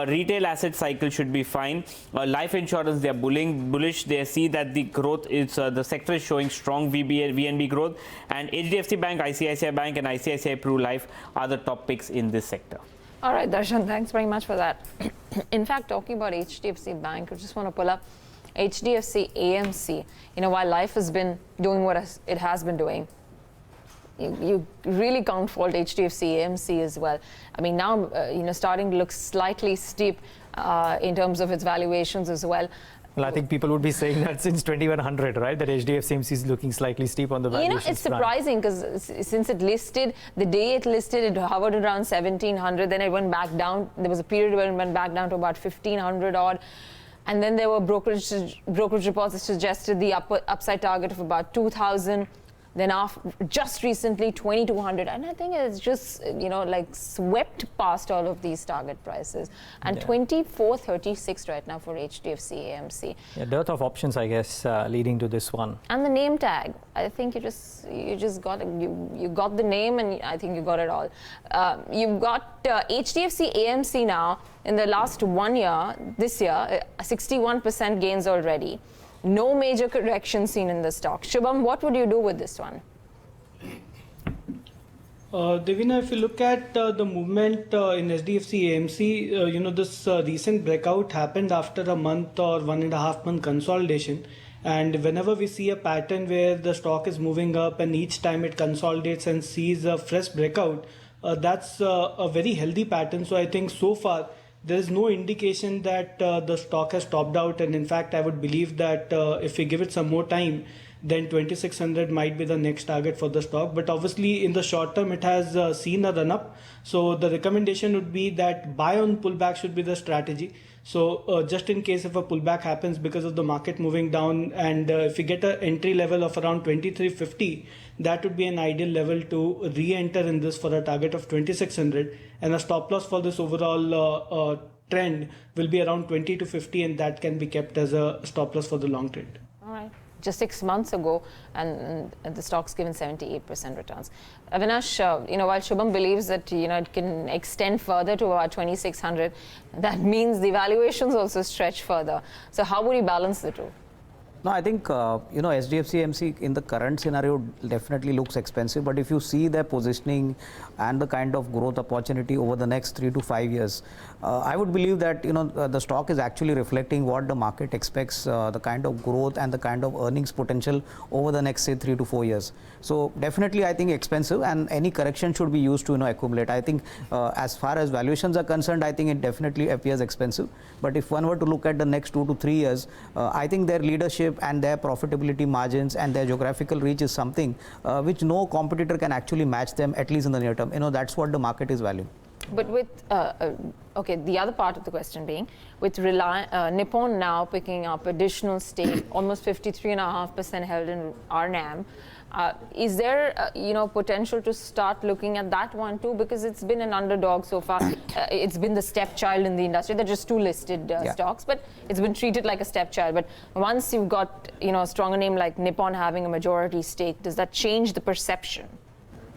Retail asset cycle should be fine. Life insurance, they are bullish. They see that the growth is the sector is showing strong VNB growth, and HDFC Bank, ICICI Bank, and ICICI Pru Life are the top picks in this sector. All right, Darshan, thanks very much for that. In fact, talking about HDFC Bank, I just want to pull up HDFC AMC. You know, while life has been doing what it has been doing, you really can't fault HDFC AMC as well. I mean, now, starting to look slightly steep in terms of its valuations as well. Well, I think people would be saying that since 2100, right? That HDFC AMC is looking slightly steep on the valuation. It's surprising because since it listed, the day it listed, it hovered around 1700. Then it went back down. There was a period where it went back down to about 1500 odd. And then there were brokerage reports that suggested the upside target of about 2000. Then just recently 2200, and I think it's just swept past all of these target prices, and 2436 right now for HDFC AMC. Yeah, dearth of options, I guess, leading to this one. And the name tag, I think you just got you got the name, and I think you got it all. You've got HDFC AMC now in the last 1 year, this year, 61% gains already. No major correction seen in the stock. Shubham, what would you do with this one? Devina, if you look at the movement in HDFC AMC, this recent breakout happened after a month or 1.5 month consolidation. And whenever we see a pattern where the stock is moving up and each time it consolidates and sees a fresh breakout, that's a very healthy pattern. So I think so far, there is no indication that the stock has topped out, and in fact, I would believe that if we give it some more time, then 2600 might be the next target for the stock. But obviously, in the short term, it has seen a run up. So the recommendation would be that buy on pullback should be the strategy. So just in case if a pullback happens because of the market moving down, and if we get an entry level of around 2350, that would be an ideal level to re-enter in this for a target of 2600, and a stop loss for this overall trend will be around 20 to 50, and that can be kept as a stop loss for the long trade. All right. Just 6 months ago, and the stock's given 78% returns. Avinash, while Shubham believes that it can extend further to about 2600, that means the valuations also stretch further. So how would you balance the two? No, I think, HDFC AMC in the current scenario definitely looks expensive. But if you see their positioning and the kind of growth opportunity over the next 3 to 5 years, I would believe that, the stock is actually reflecting what the market expects, the kind of growth and the kind of earnings potential over the next, say, 3 to 4 years. So definitely, I think expensive, and any correction should be used to, accumulate. I think as far as valuations are concerned, I think it definitely appears expensive. But if one were to look at the next 2 to 3 years, I think their leadership and their profitability margins and their geographical reach is something which no competitor can actually match them, at least in the near term. That's what the market is valuing. But with, the other part of the question being, with Nippon now picking up additional stake, almost 53.5% held in RNAM, is there, potential to start looking at that one too? Because it's been an underdog so far. It's been the stepchild in the industry. They're just two listed stocks, but it's been treated like a stepchild. But once you've got, a stronger name like Nippon having a majority stake, does that change the perception?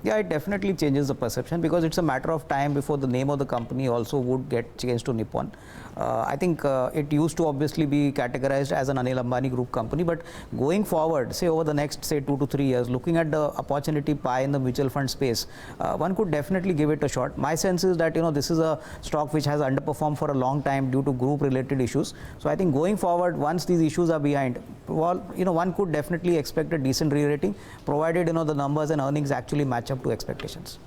Yeah, it definitely changes the perception, because it's a matter of time before the name of the company also would get changed to Nippon. I think it used to obviously be categorized as an Anil Ambani group company, but going forward, say over the next, say, 2 to 3 years, looking at the opportunity pie in the mutual fund space, one could definitely give it a shot. My sense is that, this is a stock which has underperformed for a long time due to group related issues. So I think going forward, once these issues are behind, one could definitely expect a decent re-rating, provided, the numbers and earnings actually match up to expectations.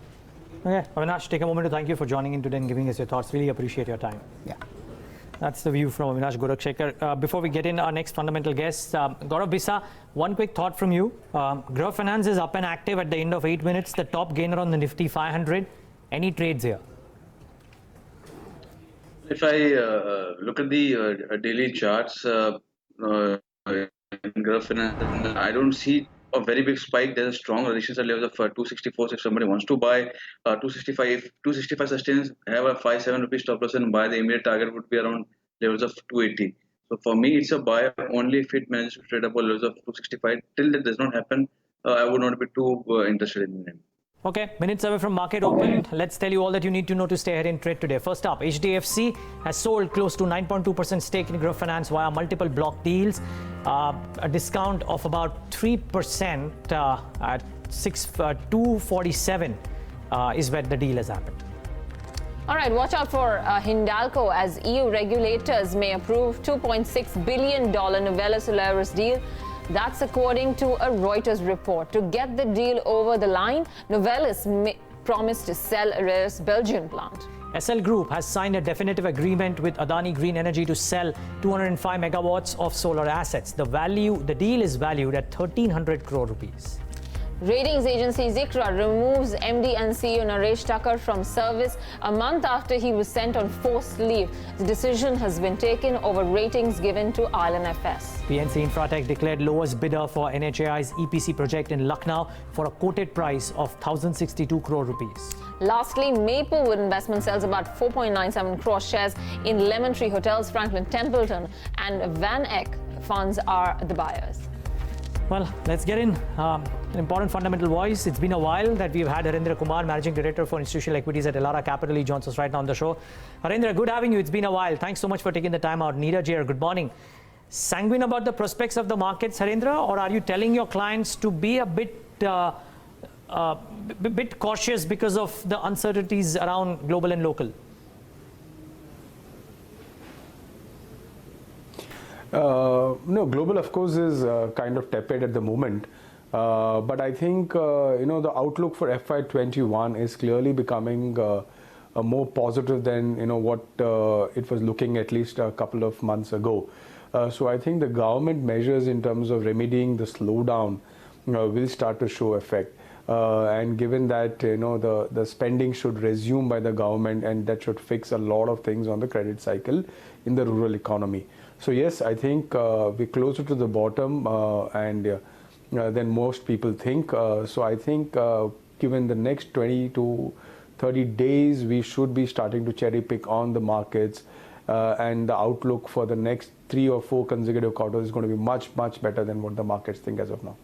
Okay, Avinash, take a moment to thank you for joining in today and giving us your thoughts. Really appreciate your time. Yeah. That's the view from Avinash Gorakshakar. Before we get in our next fundamental guest, Gaurav, Bissa, one quick thought from you. Gaurav Finance is up and active at the end of 8 minutes, the top gainer on the Nifty 500. Any trades here? If I look at the daily charts, Gaurav Finance, I don't see a very big spike. There's a strong resistance at levels of 264. So if somebody wants to buy 265, 265 sustains, have a 5-7 rupees stop loss and buy, the immediate target would be around levels of 280. So for me, it's a buy only if it manages to trade above levels of 265. Till that does not happen, I would not be too interested in them. Okay, minutes away from market open. Let's tell you all that you need to know to stay ahead in trade today. First up, HDFC has sold close to 9.2% stake in Gaurav Finance via multiple block deals. A discount of about 3% at 247 is where the deal has happened. All right, watch out for Hindalco as EU regulators may approve $2.6 billion Novella Solaris deal. That's according to a Reuters report. To get the deal over the line, Novelis promised to sell Era's Belgian plant. SL Group has signed a definitive agreement with Adani Green Energy to sell 205 megawatts of solar assets. The deal is valued at 1,300 crore rupees. Ratings agency Zikra removes MD and CEO Naresh Thakur from service a month after he was sent on forced leave. The decision has been taken over ratings given to IndianOpen. PNC Infratech declared lowest bidder for NHAI's EPC project in Lucknow for a quoted price of 1,062 crore rupees. Lastly, Maplewood Investment sells about 4.97 crore shares in Lemon Tree Hotels, Franklin Templeton, and Van Eck funds are the buyers. Well, let's get in. An important fundamental voice. It's been a while that we've had Harendra Kumar, Managing Director for Institutional Equities at Elara Capital. He joins us right now on the show. Harendra, good having you. It's been a while. Thanks so much for taking the time out. Neeraj here, good morning. Sanguine about the prospects of the markets, Harendra, or are you telling your clients to be a bit cautious because of the uncertainties around global and local? No, global, of course, is kind of tepid at the moment. But I think, the outlook for FY21 is clearly becoming more positive than, what it was looking at least a couple of months ago. So I think the government measures in terms of remedying the slowdown will start to show effect. And given that, the spending should resume by the government, and that should fix a lot of things on the credit cycle in the rural economy. So yes, I think we're closer to the bottom than most people think. So I think given the next 20 to 30 days, we should be starting to cherry pick on the markets, and the outlook for the next 3 or 4 consecutive quarters is going to be much, much better than what the markets think as of now.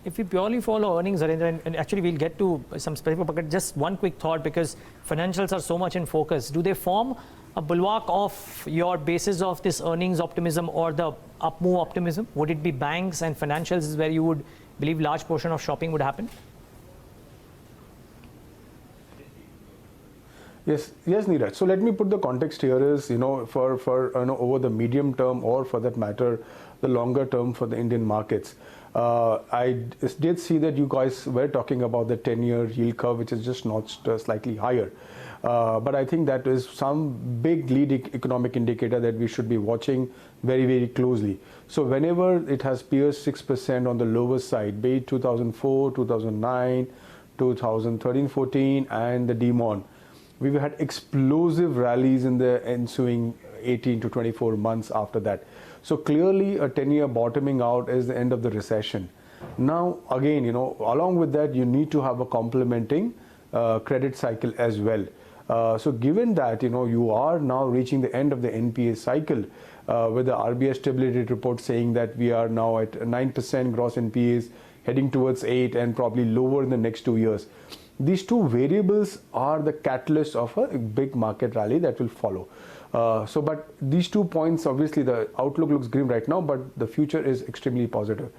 If we purely follow earnings, Harendra, and actually we'll get to some specific, but just one quick thought, because financials are so much in focus. Do they form a bulwark of your basis of this earnings optimism or the up move optimism? Would it be banks and financials is where you would believe large portion of shopping would happen? Yes, Neeraj. So let me put the context here is, for over the medium term, or for that matter, the longer term for the Indian markets. I did see that you guys were talking about the 10-year yield curve, which is just notched slightly higher. But I think that is some big lead economic indicator that we should be watching very, very closely. So whenever it has pierced 6% on the lower side, be it 2004, 2009, 2013, 14, and the demon, we've had explosive rallies in the ensuing 18 to 24 months after that. So clearly a 10-year bottoming out is the end of the recession. Now, again, along with that, you need to have a complementing credit cycle as well. So given that, you are now reaching the end of the NPA cycle, with the RBI stability report saying that we are now at 9% gross NPAs, heading towards 8 and probably lower in the next 2 years. These two variables are the catalyst of a big market rally that will follow. But these 2 points, obviously the outlook looks grim right now, but the future is extremely positive.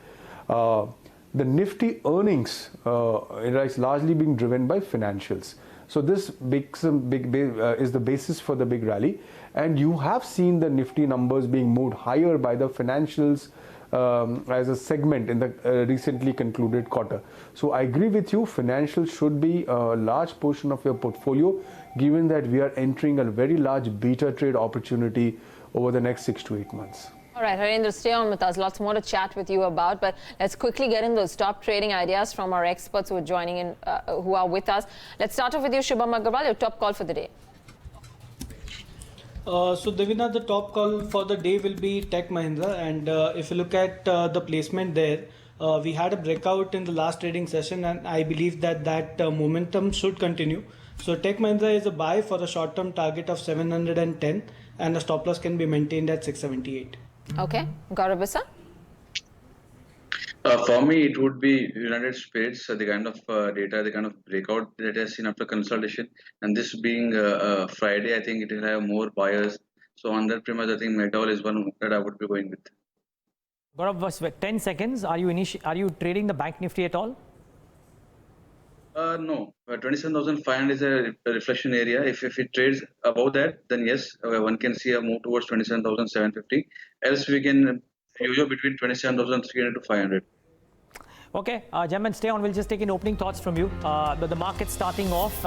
The Nifty earnings is largely being driven by financials. So this is the basis for the big rally. And you have seen the Nifty numbers being moved higher by the financials as a segment in the recently concluded quarter. So I agree with you, financials should be a large portion of your portfolio, given that we are entering a very large beta trade opportunity over the next 6 to 8 months. All right, Harendra, stay on with us. Lots more to chat with you about, but let's quickly get in those top trading ideas from our experts who are joining in, who are with us. Let's start off with you, Shubham Agarwal, your top call for the day. So Devina, the top call for the day will be Tech Mahindra, and if you look at the placement there, we had a breakout in the last trading session, and I believe that momentum should continue. So Tech Mahindra is a buy for a short-term target of 710, and a stop loss can be maintained at 678. Okay, Gaurav, Bissa? For me, it would be United Spirits, the kind of data, the kind of breakout that has seen after consolidation. And this being Friday, I think it will have more buyers. So on that premise, I think McDowell is one that I would be going with. Gaurav, 10 seconds. Are you trading the Bank Nifty at all? No, 27,500 is a reflection area. If it trades above that, then yes, one can see a move towards 27,750. Else we can yo-yo between 27,300 to 500. Okay, gentlemen, stay on. We'll just take in opening thoughts from you. The market starting off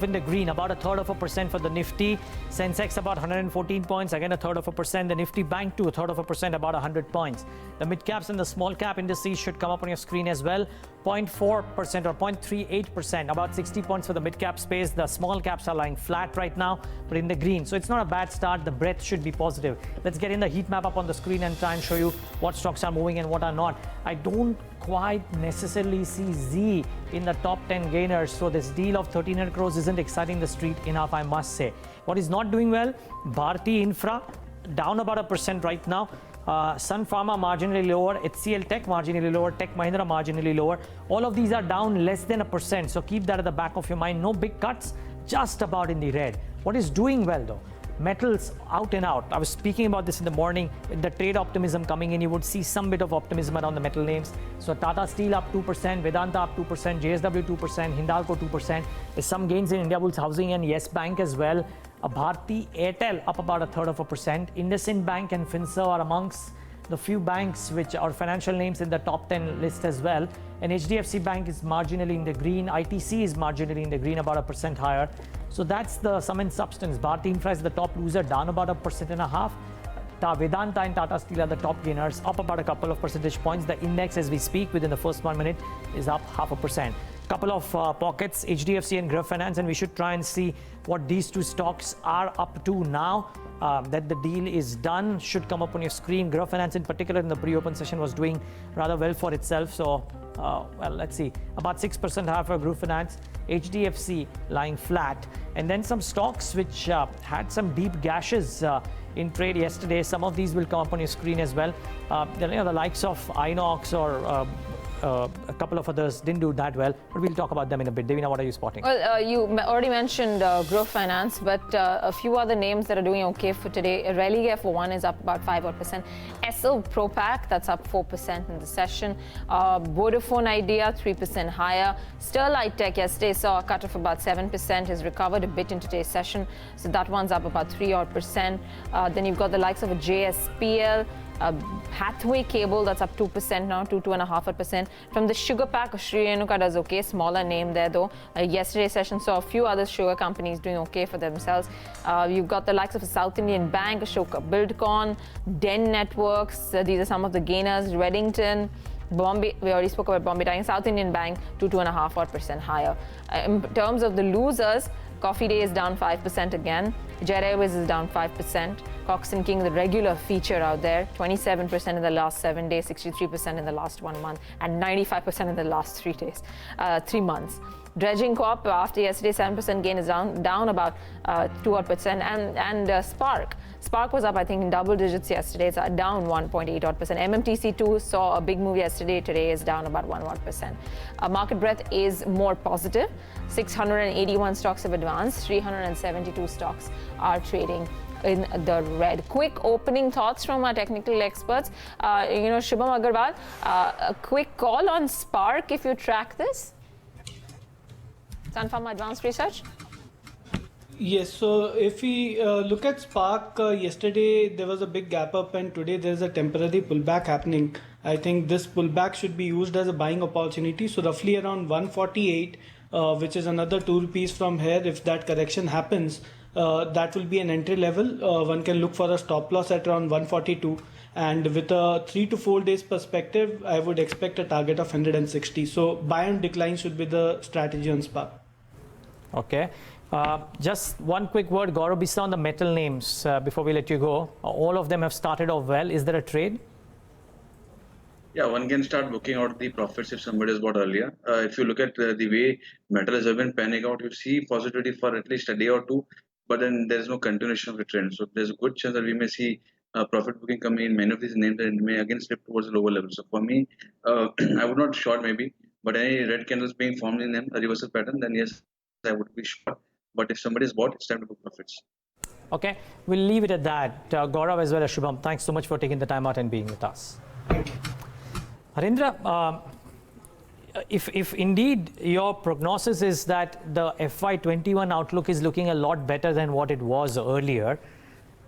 in the green, about 1/3% for the Nifty. Sensex about 114 points, again 1/3%. The Nifty Bank to 1/3%, about 100 points. The mid caps and the small cap indices should come up on your screen as well. 0.4% or 0.38%, about 60 points for the mid cap space. The small caps are lying flat right now, but in the green. So it's not a bad start. The breadth should be positive. Let's get in the heat map up on the screen and try and show you what stocks are moving and what are not. I don't quite necessarily see Z in the top 10 gainers, so this deal of 1,300 crores isn't exciting the street enough, I must say. What is not doing well? Bharti Infra down about 1% right now. Sun Pharma marginally lower, HCL Tech marginally lower, Tech Mahindra marginally lower. All of these are down less than 1%, so keep that at the back of your mind. No big cuts, just about in the red. What is doing well though? Metals out and out. I was speaking about this in the morning. With the trade optimism coming in, you would see some bit of optimism around the metal names. So Tata Steel up 2%, Vedanta up 2%, JSW 2%, Hindalco 2%. There's some gains in Indiabulls Housing and Yes Bank as well. Bharti Airtel up about 1/3%. IndusInd Bank and Finserv are amongst the few banks which are financial names in the top 10 list as well. And HDFC Bank is marginally in the green. ITC is marginally in the green, about 1% higher. So that's the sum and substance. Bharti Infra is the top loser, down about 1.5%. Vedanta and Tata Steel are the top gainers, up about a couple of percentage points. The index, as we speak, within the first 1 minute, is up 0.5%. Couple of pockets, HDFC and Growth Finance, and we should try and see what these two stocks are up to now. That the deal is done should come up on your screen. Growth Finance in particular in the pre-open session was doing rather well for itself. So, well, let's see. About 6% higher for Growth Finance. HDFC lying flat. And then some stocks which had some deep gashes in trade yesterday. Some of these will come up on your screen as well. The likes of Inox or a couple of others didn't do that well, but we'll talk about them in a bit. Devina, what are you spotting? Well, you already mentioned Growth Finance, but a few other names that are doing okay for today. Religare for one is up about 5%. SL Propack, that's up 4% in the session. Vodafone Idea, 3% higher. Sterlite Tech yesterday saw a cut of about 7%, has recovered a bit in today's session, so that one's up about 3%. Then you've got the likes of a JSPL. Hathway Cable, that's up 2% now, 2.5%. From the Sugar Pack, Sri Renuka does okay, smaller name there though. Yesterday's session saw a few other sugar companies doing okay for themselves. You've got the likes of a South Indian Bank, Ashoka Buildcon, Den Networks, these are some of the gainers. Reddington, Bombay, we already spoke about Bombay Dyeing. South Indian Bank, 2.5% higher. In terms of the losers, Coffee Day is down 5% again. Jet Airways is down 5%. Cox & King, the regular feature out there, 27% in the last 7 days, 63% in the last 1 month, and 95% in the last 3 months. Dredging Corp, after yesterday's 7% gain, is down about 2%. And Spark was up, I think, in double digits yesterday. It's down 1.8%. MMTC2 saw a big move yesterday. Today is down about 1%. Market breadth is more positive. 681 stocks have advanced. 372 stocks are trading in the red. Quick opening thoughts from our technical experts. Shubham Agarwal, a quick call on Spark if you track this. Sun Pharma Advanced Research. Yes, so if we look at Spark, yesterday there was a big gap up and today there is a temporary pullback happening. I think this pullback should be used as a buying opportunity. So roughly around 148, which is another 2 rupees from here. If that correction happens, that will be an entry level. One can look for a stop loss at around 142. And with a 3 to 4 days perspective, I would expect a target of 160. So buy and decline should be the strategy on Spark. Okay. Just one quick word, Gaurav, Bissa, on the metal names before we let you go. All of them have started off well. Is there a trade? Yeah, one can start booking out the profits if somebody has bought earlier. If you look at the way metals have been panning out, you see positivity for at least a day or two, but then there is no continuation of the trend. So there's a good chance that we may see profit booking coming in many of these names and may again slip towards the lower level. So for me, I would not short maybe, but any red candles being formed in them, a reversal pattern, then yes, I would be short. But if somebody is bought, it's time to book profits. Okay, we'll leave it at that. Gaurav as well as Shubham, thanks so much for taking the time out and being with us. Harendra, if indeed your prognosis is that the FY21 outlook is looking a lot better than what it was earlier,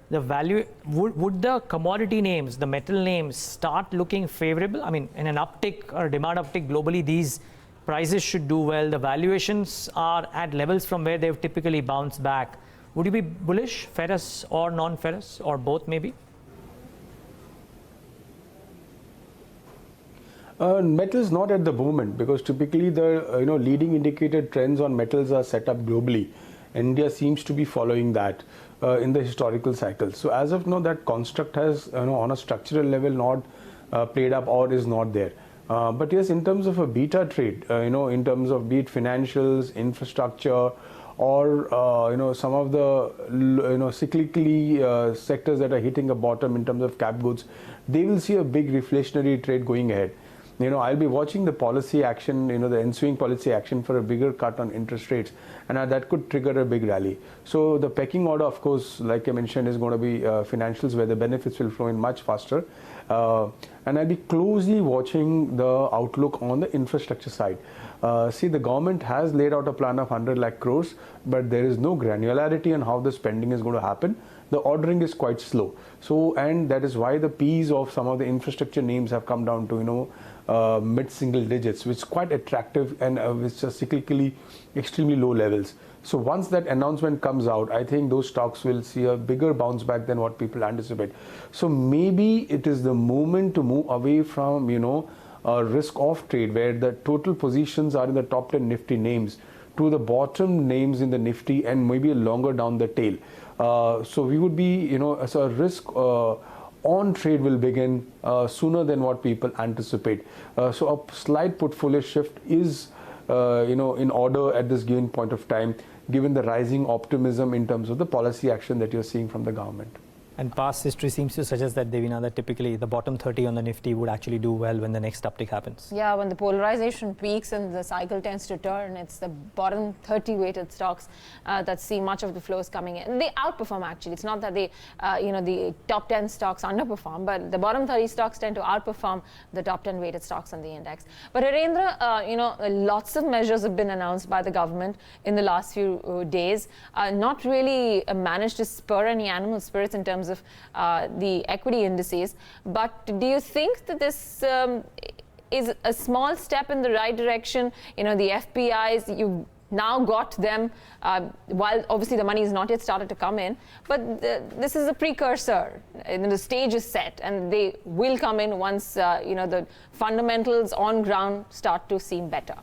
the value, would the commodity names, the metal names start looking favorable? I mean, in an uptick or demand uptick globally, these prices should do well. The valuations are at levels from where they've typically bounced back. Would you be bullish, ferrous or non-ferrous, or both maybe? Metals not at the moment, because typically the leading indicator trends on metals are set up globally. India seems to be following that in the historical cycle. So as of now, that construct has on a structural level not played up or is not there. But yes, in terms of a beta trade, in terms of be it financials, infrastructure, or some of the cyclically sectors that are hitting a bottom in terms of cap goods, they will see a big reflationary trade going ahead. I'll be watching the policy action, the ensuing policy action for a bigger cut on interest rates, and that could trigger a big rally. So the pecking order, of course, like I mentioned, is going to be financials, where the benefits will flow in much faster. And I'll be closely watching the outlook on the infrastructure side. See, the government has laid out a plan of 100 lakh crores, but there is no granularity on how the spending is going to happen. The ordering is quite slow. So, and that is why the P's of some of the infrastructure names have come down to, mid-single digits, which is quite attractive and which are cyclically extremely low levels. So once that announcement comes out, I think those stocks will see a bigger bounce back than what people anticipate. So maybe it is the moment to move away from, a risk-off trade where the total positions are in the top 10 Nifty names to the bottom names in the Nifty and maybe longer down the tail. So we would be, as a risk on trade will begin sooner than what people anticipate. So a slight portfolio shift is, in order at this given point of time, given the rising optimism in terms of the policy action that you're seeing from the government. And past history seems to suggest that, Devina, that typically the bottom 30 on the Nifty would actually do well when the next uptick happens. Yeah, when the polarization peaks and the cycle tends to turn, it's the bottom 30 weighted stocks that see much of the flows coming in. They outperform, actually. It's not that they, the top 10 stocks underperform, but the bottom 30 stocks tend to outperform the top 10 weighted stocks on the index. But Harendra, lots of measures have been announced by the government in the last few days, not really managed to spur any animal spirits in terms of the equity indices. But do you think that this is a small step in the right direction? The FPIs, you've now got them, while obviously the money is not yet started to come in, but this is a precursor. The stage is set, and they will come in once the fundamentals on ground start to seem better.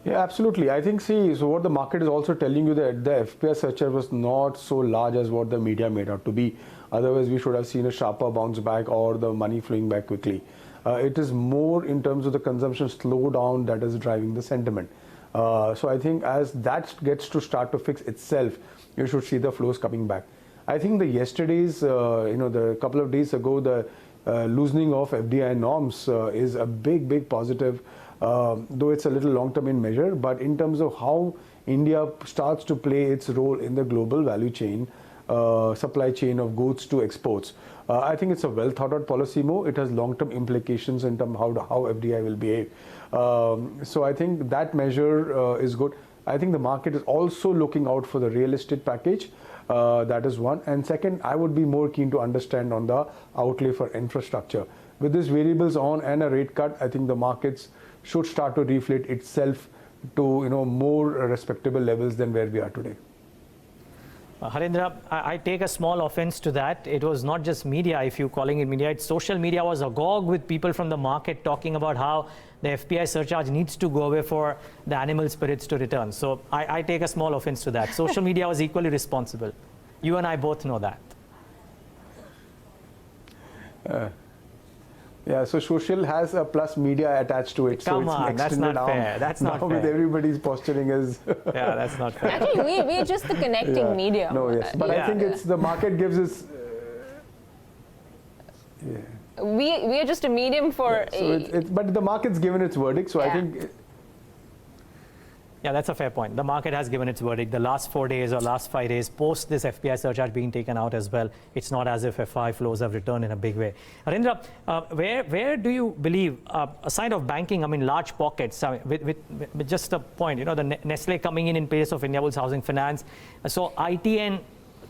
Yeah, absolutely. I think, so what the market is also telling you that the FPI surcharge was not so large as what the media made out to be. Otherwise, we should have seen a sharper bounce back or the money flowing back quickly. It is more in terms of the consumption slowdown that is driving the sentiment. So I think as that gets to start to fix itself, you should see the flows coming back. I think the yesterday's, the couple of days ago, the loosening of FDI norms is a big positive. Though it's a little long-term in measure, but in terms of how India starts to play its role in the global value chain, supply chain of goods to exports, I think it's a well-thought-out policy move. It has long-term implications in terms of how FDI will behave. So I think that measure is good. I think the market is also looking out for the real estate package. That is one. And second, I would be more keen to understand on the outlay for infrastructure. With these variables on and a rate cut, I think the markets should start to reflate itself to more respectable levels than where we are today. Harendra, I take a small offense to that. It was not just media, if you're calling it media. It's social media was agog with people from the market talking about how the FPI surcharge needs to go away for the animal spirits to return. So I take a small offense to that. Social media was equally responsible. You and I both know that. Yeah, so social has a plus media attached to it. Come so it's on, that's not fair. That's not fair. Now with everybody's posturing is... Yeah, that's not fair. Actually, we're just the connecting media. No, yes. But I think it's the market gives us... We are just a medium for... but the market's given its verdict, so I think... Yeah, that's a fair point. The market has given its verdict. The last 4 days or last 5 days, post this FPI surcharge being taken out as well, it's not as if FI flows have returned in a big way. Harendra, where do you believe, aside of banking, I mean, large pockets, with just a point, you know, the Nestle coming in place of Indiabulls Housing Finance, so IT and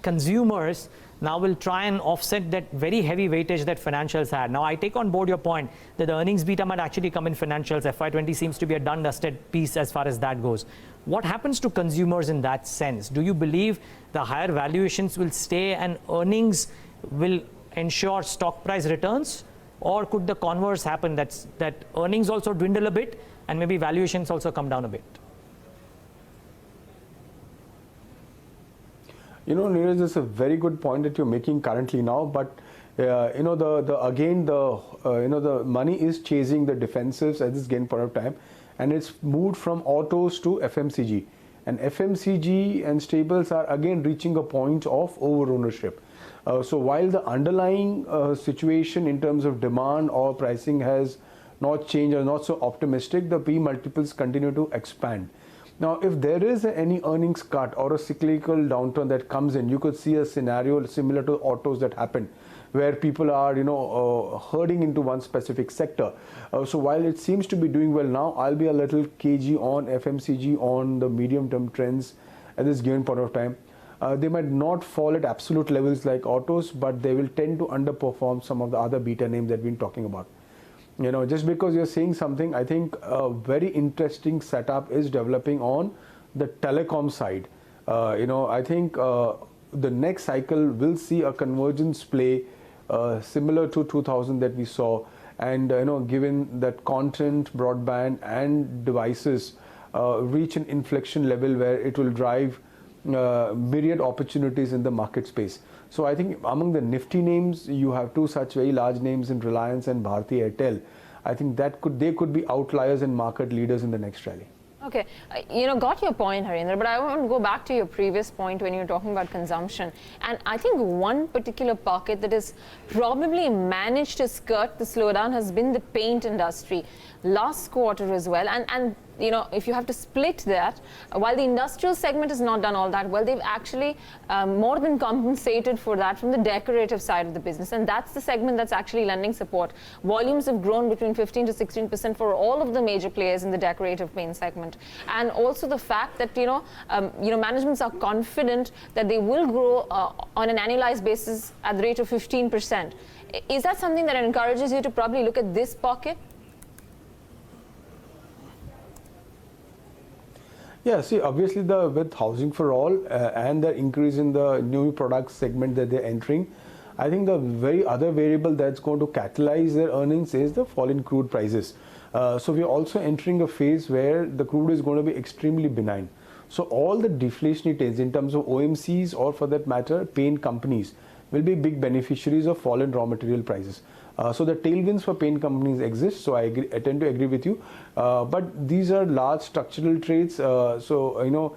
consumers now will try and offset that very heavy weightage that financials had. Now, I take on board your point that the earnings beta might actually come in financials. FY20 seems to be a done-dusted piece as far as that goes. What happens to consumers in that sense? Do you believe the higher valuations will stay and earnings will ensure stock price returns? Or could the converse happen, that earnings also dwindle a bit and maybe valuations also come down a bit? You know, Neeraj, it's a very good point that you're making currently now, but you know, the money is chasing the defensives at this given point of time, and it's moved from autos to FMCG, and FMCG and staples are again reaching a point of over ownership. So while the underlying situation in terms of demand or pricing has not changed or not so optimistic, the P multiples continue to expand. Now, if there is any earnings cut or a cyclical downturn that comes in, you could see a scenario similar to autos that happened, where people are, you know, herding into one specific sector. So while it seems to be doing well now, I'll be a little cagey on FMCG on the medium-term trends at this given point of time. They might not fall at absolute levels like autos, but they will tend to underperform some of the other beta names that we've been talking about. You know, just because you're saying something, I think a very interesting setup is developing on the telecom side. You know, I think the next cycle will see a convergence play similar to 2000 that we saw. And, you know, given that content, broadband and devices reach an inflection level where it will drive myriad opportunities in the market space. So I think among the nifty names, you have two such very large names in Reliance and Bharti Airtel. I think that they could be outliers and market leaders in the next rally. Okay, you know, got your point, Harendra, but I want to go back to your previous point when you were talking about consumption. And I think one particular pocket that has probably managed to skirt the slowdown has been the paint industry last quarter as well. And you know, if you have to split that, while the industrial segment has not done all that well, they've actually more than compensated for that from the decorative side of the business. And that's the segment that's actually lending support. Volumes have grown between 15 to 16% for all of the major players in the decorative paint segment. And also the fact that, you know, managements are confident that they will grow on an annualized basis at the rate of 15%. Is that something that encourages you to probably look at this pocket? Yeah, see, obviously with Housing for All and the increase in the new product segment that they're entering, I think the very other variable that's going to catalyze their earnings is the fall in crude prices. So we're also entering a phase where the crude is going to be extremely benign. So all the deflationary trends in terms of OMCs or for that matter paint companies will be big beneficiaries of fall in raw material prices. So the tailwinds for paint companies exist, so I tend to agree with you. But these are large structural trades, so you know,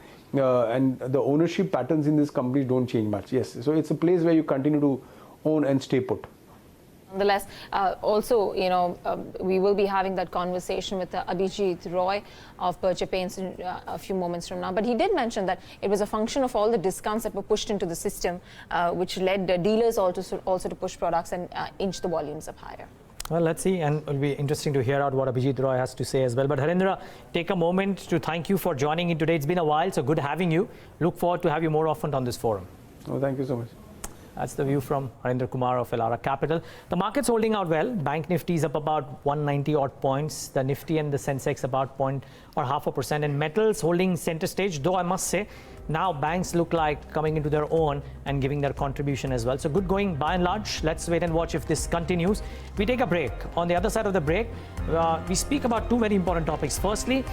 and the ownership patterns in these companies don't change much. Yes, so it's a place where you continue to own and stay put. Nonetheless, also, you know, we will be having that conversation with Abhijit Roy of Berger Paints in a few moments from now. But he did mention that it was a function of all the discounts that were pushed into the system, which led the dealers also to push products and inch the volumes up higher. Well, let's see, and it'll be interesting to hear out what Abhijit Roy has to say as well. But Harendra, take a moment to thank you for joining in today. It's been a while, so good having you. Look forward to have you more often on this forum. Oh, thank you so much. That's the view from Harendra Kumar of Elara Capital. The market's holding out well. Bank Nifty is up about 190 odd points. The Nifty and the Sensex about 0.5%. And metals holding center stage, though I must say, now banks look like coming into their own and giving their contribution as well. So good going by and large. Let's wait and watch if this continues. We take a break. On the other side of the break, we speak about two very important topics. Firstly,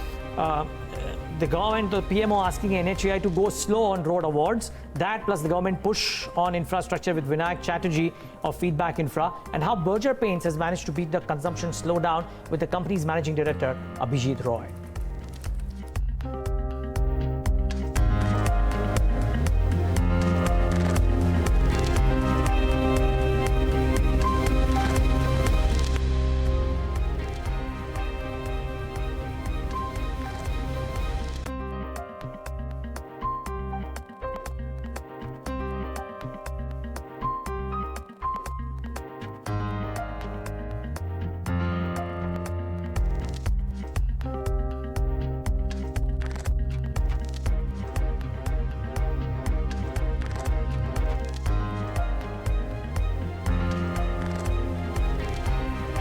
the government, the PMO asking NHAI to go slow on road awards. That plus the government push on infrastructure with Vinayak Chatterjee of Feedback Infra, and how Berger Paints has managed to beat the consumption slowdown with the company's managing director, Abhijit Roy.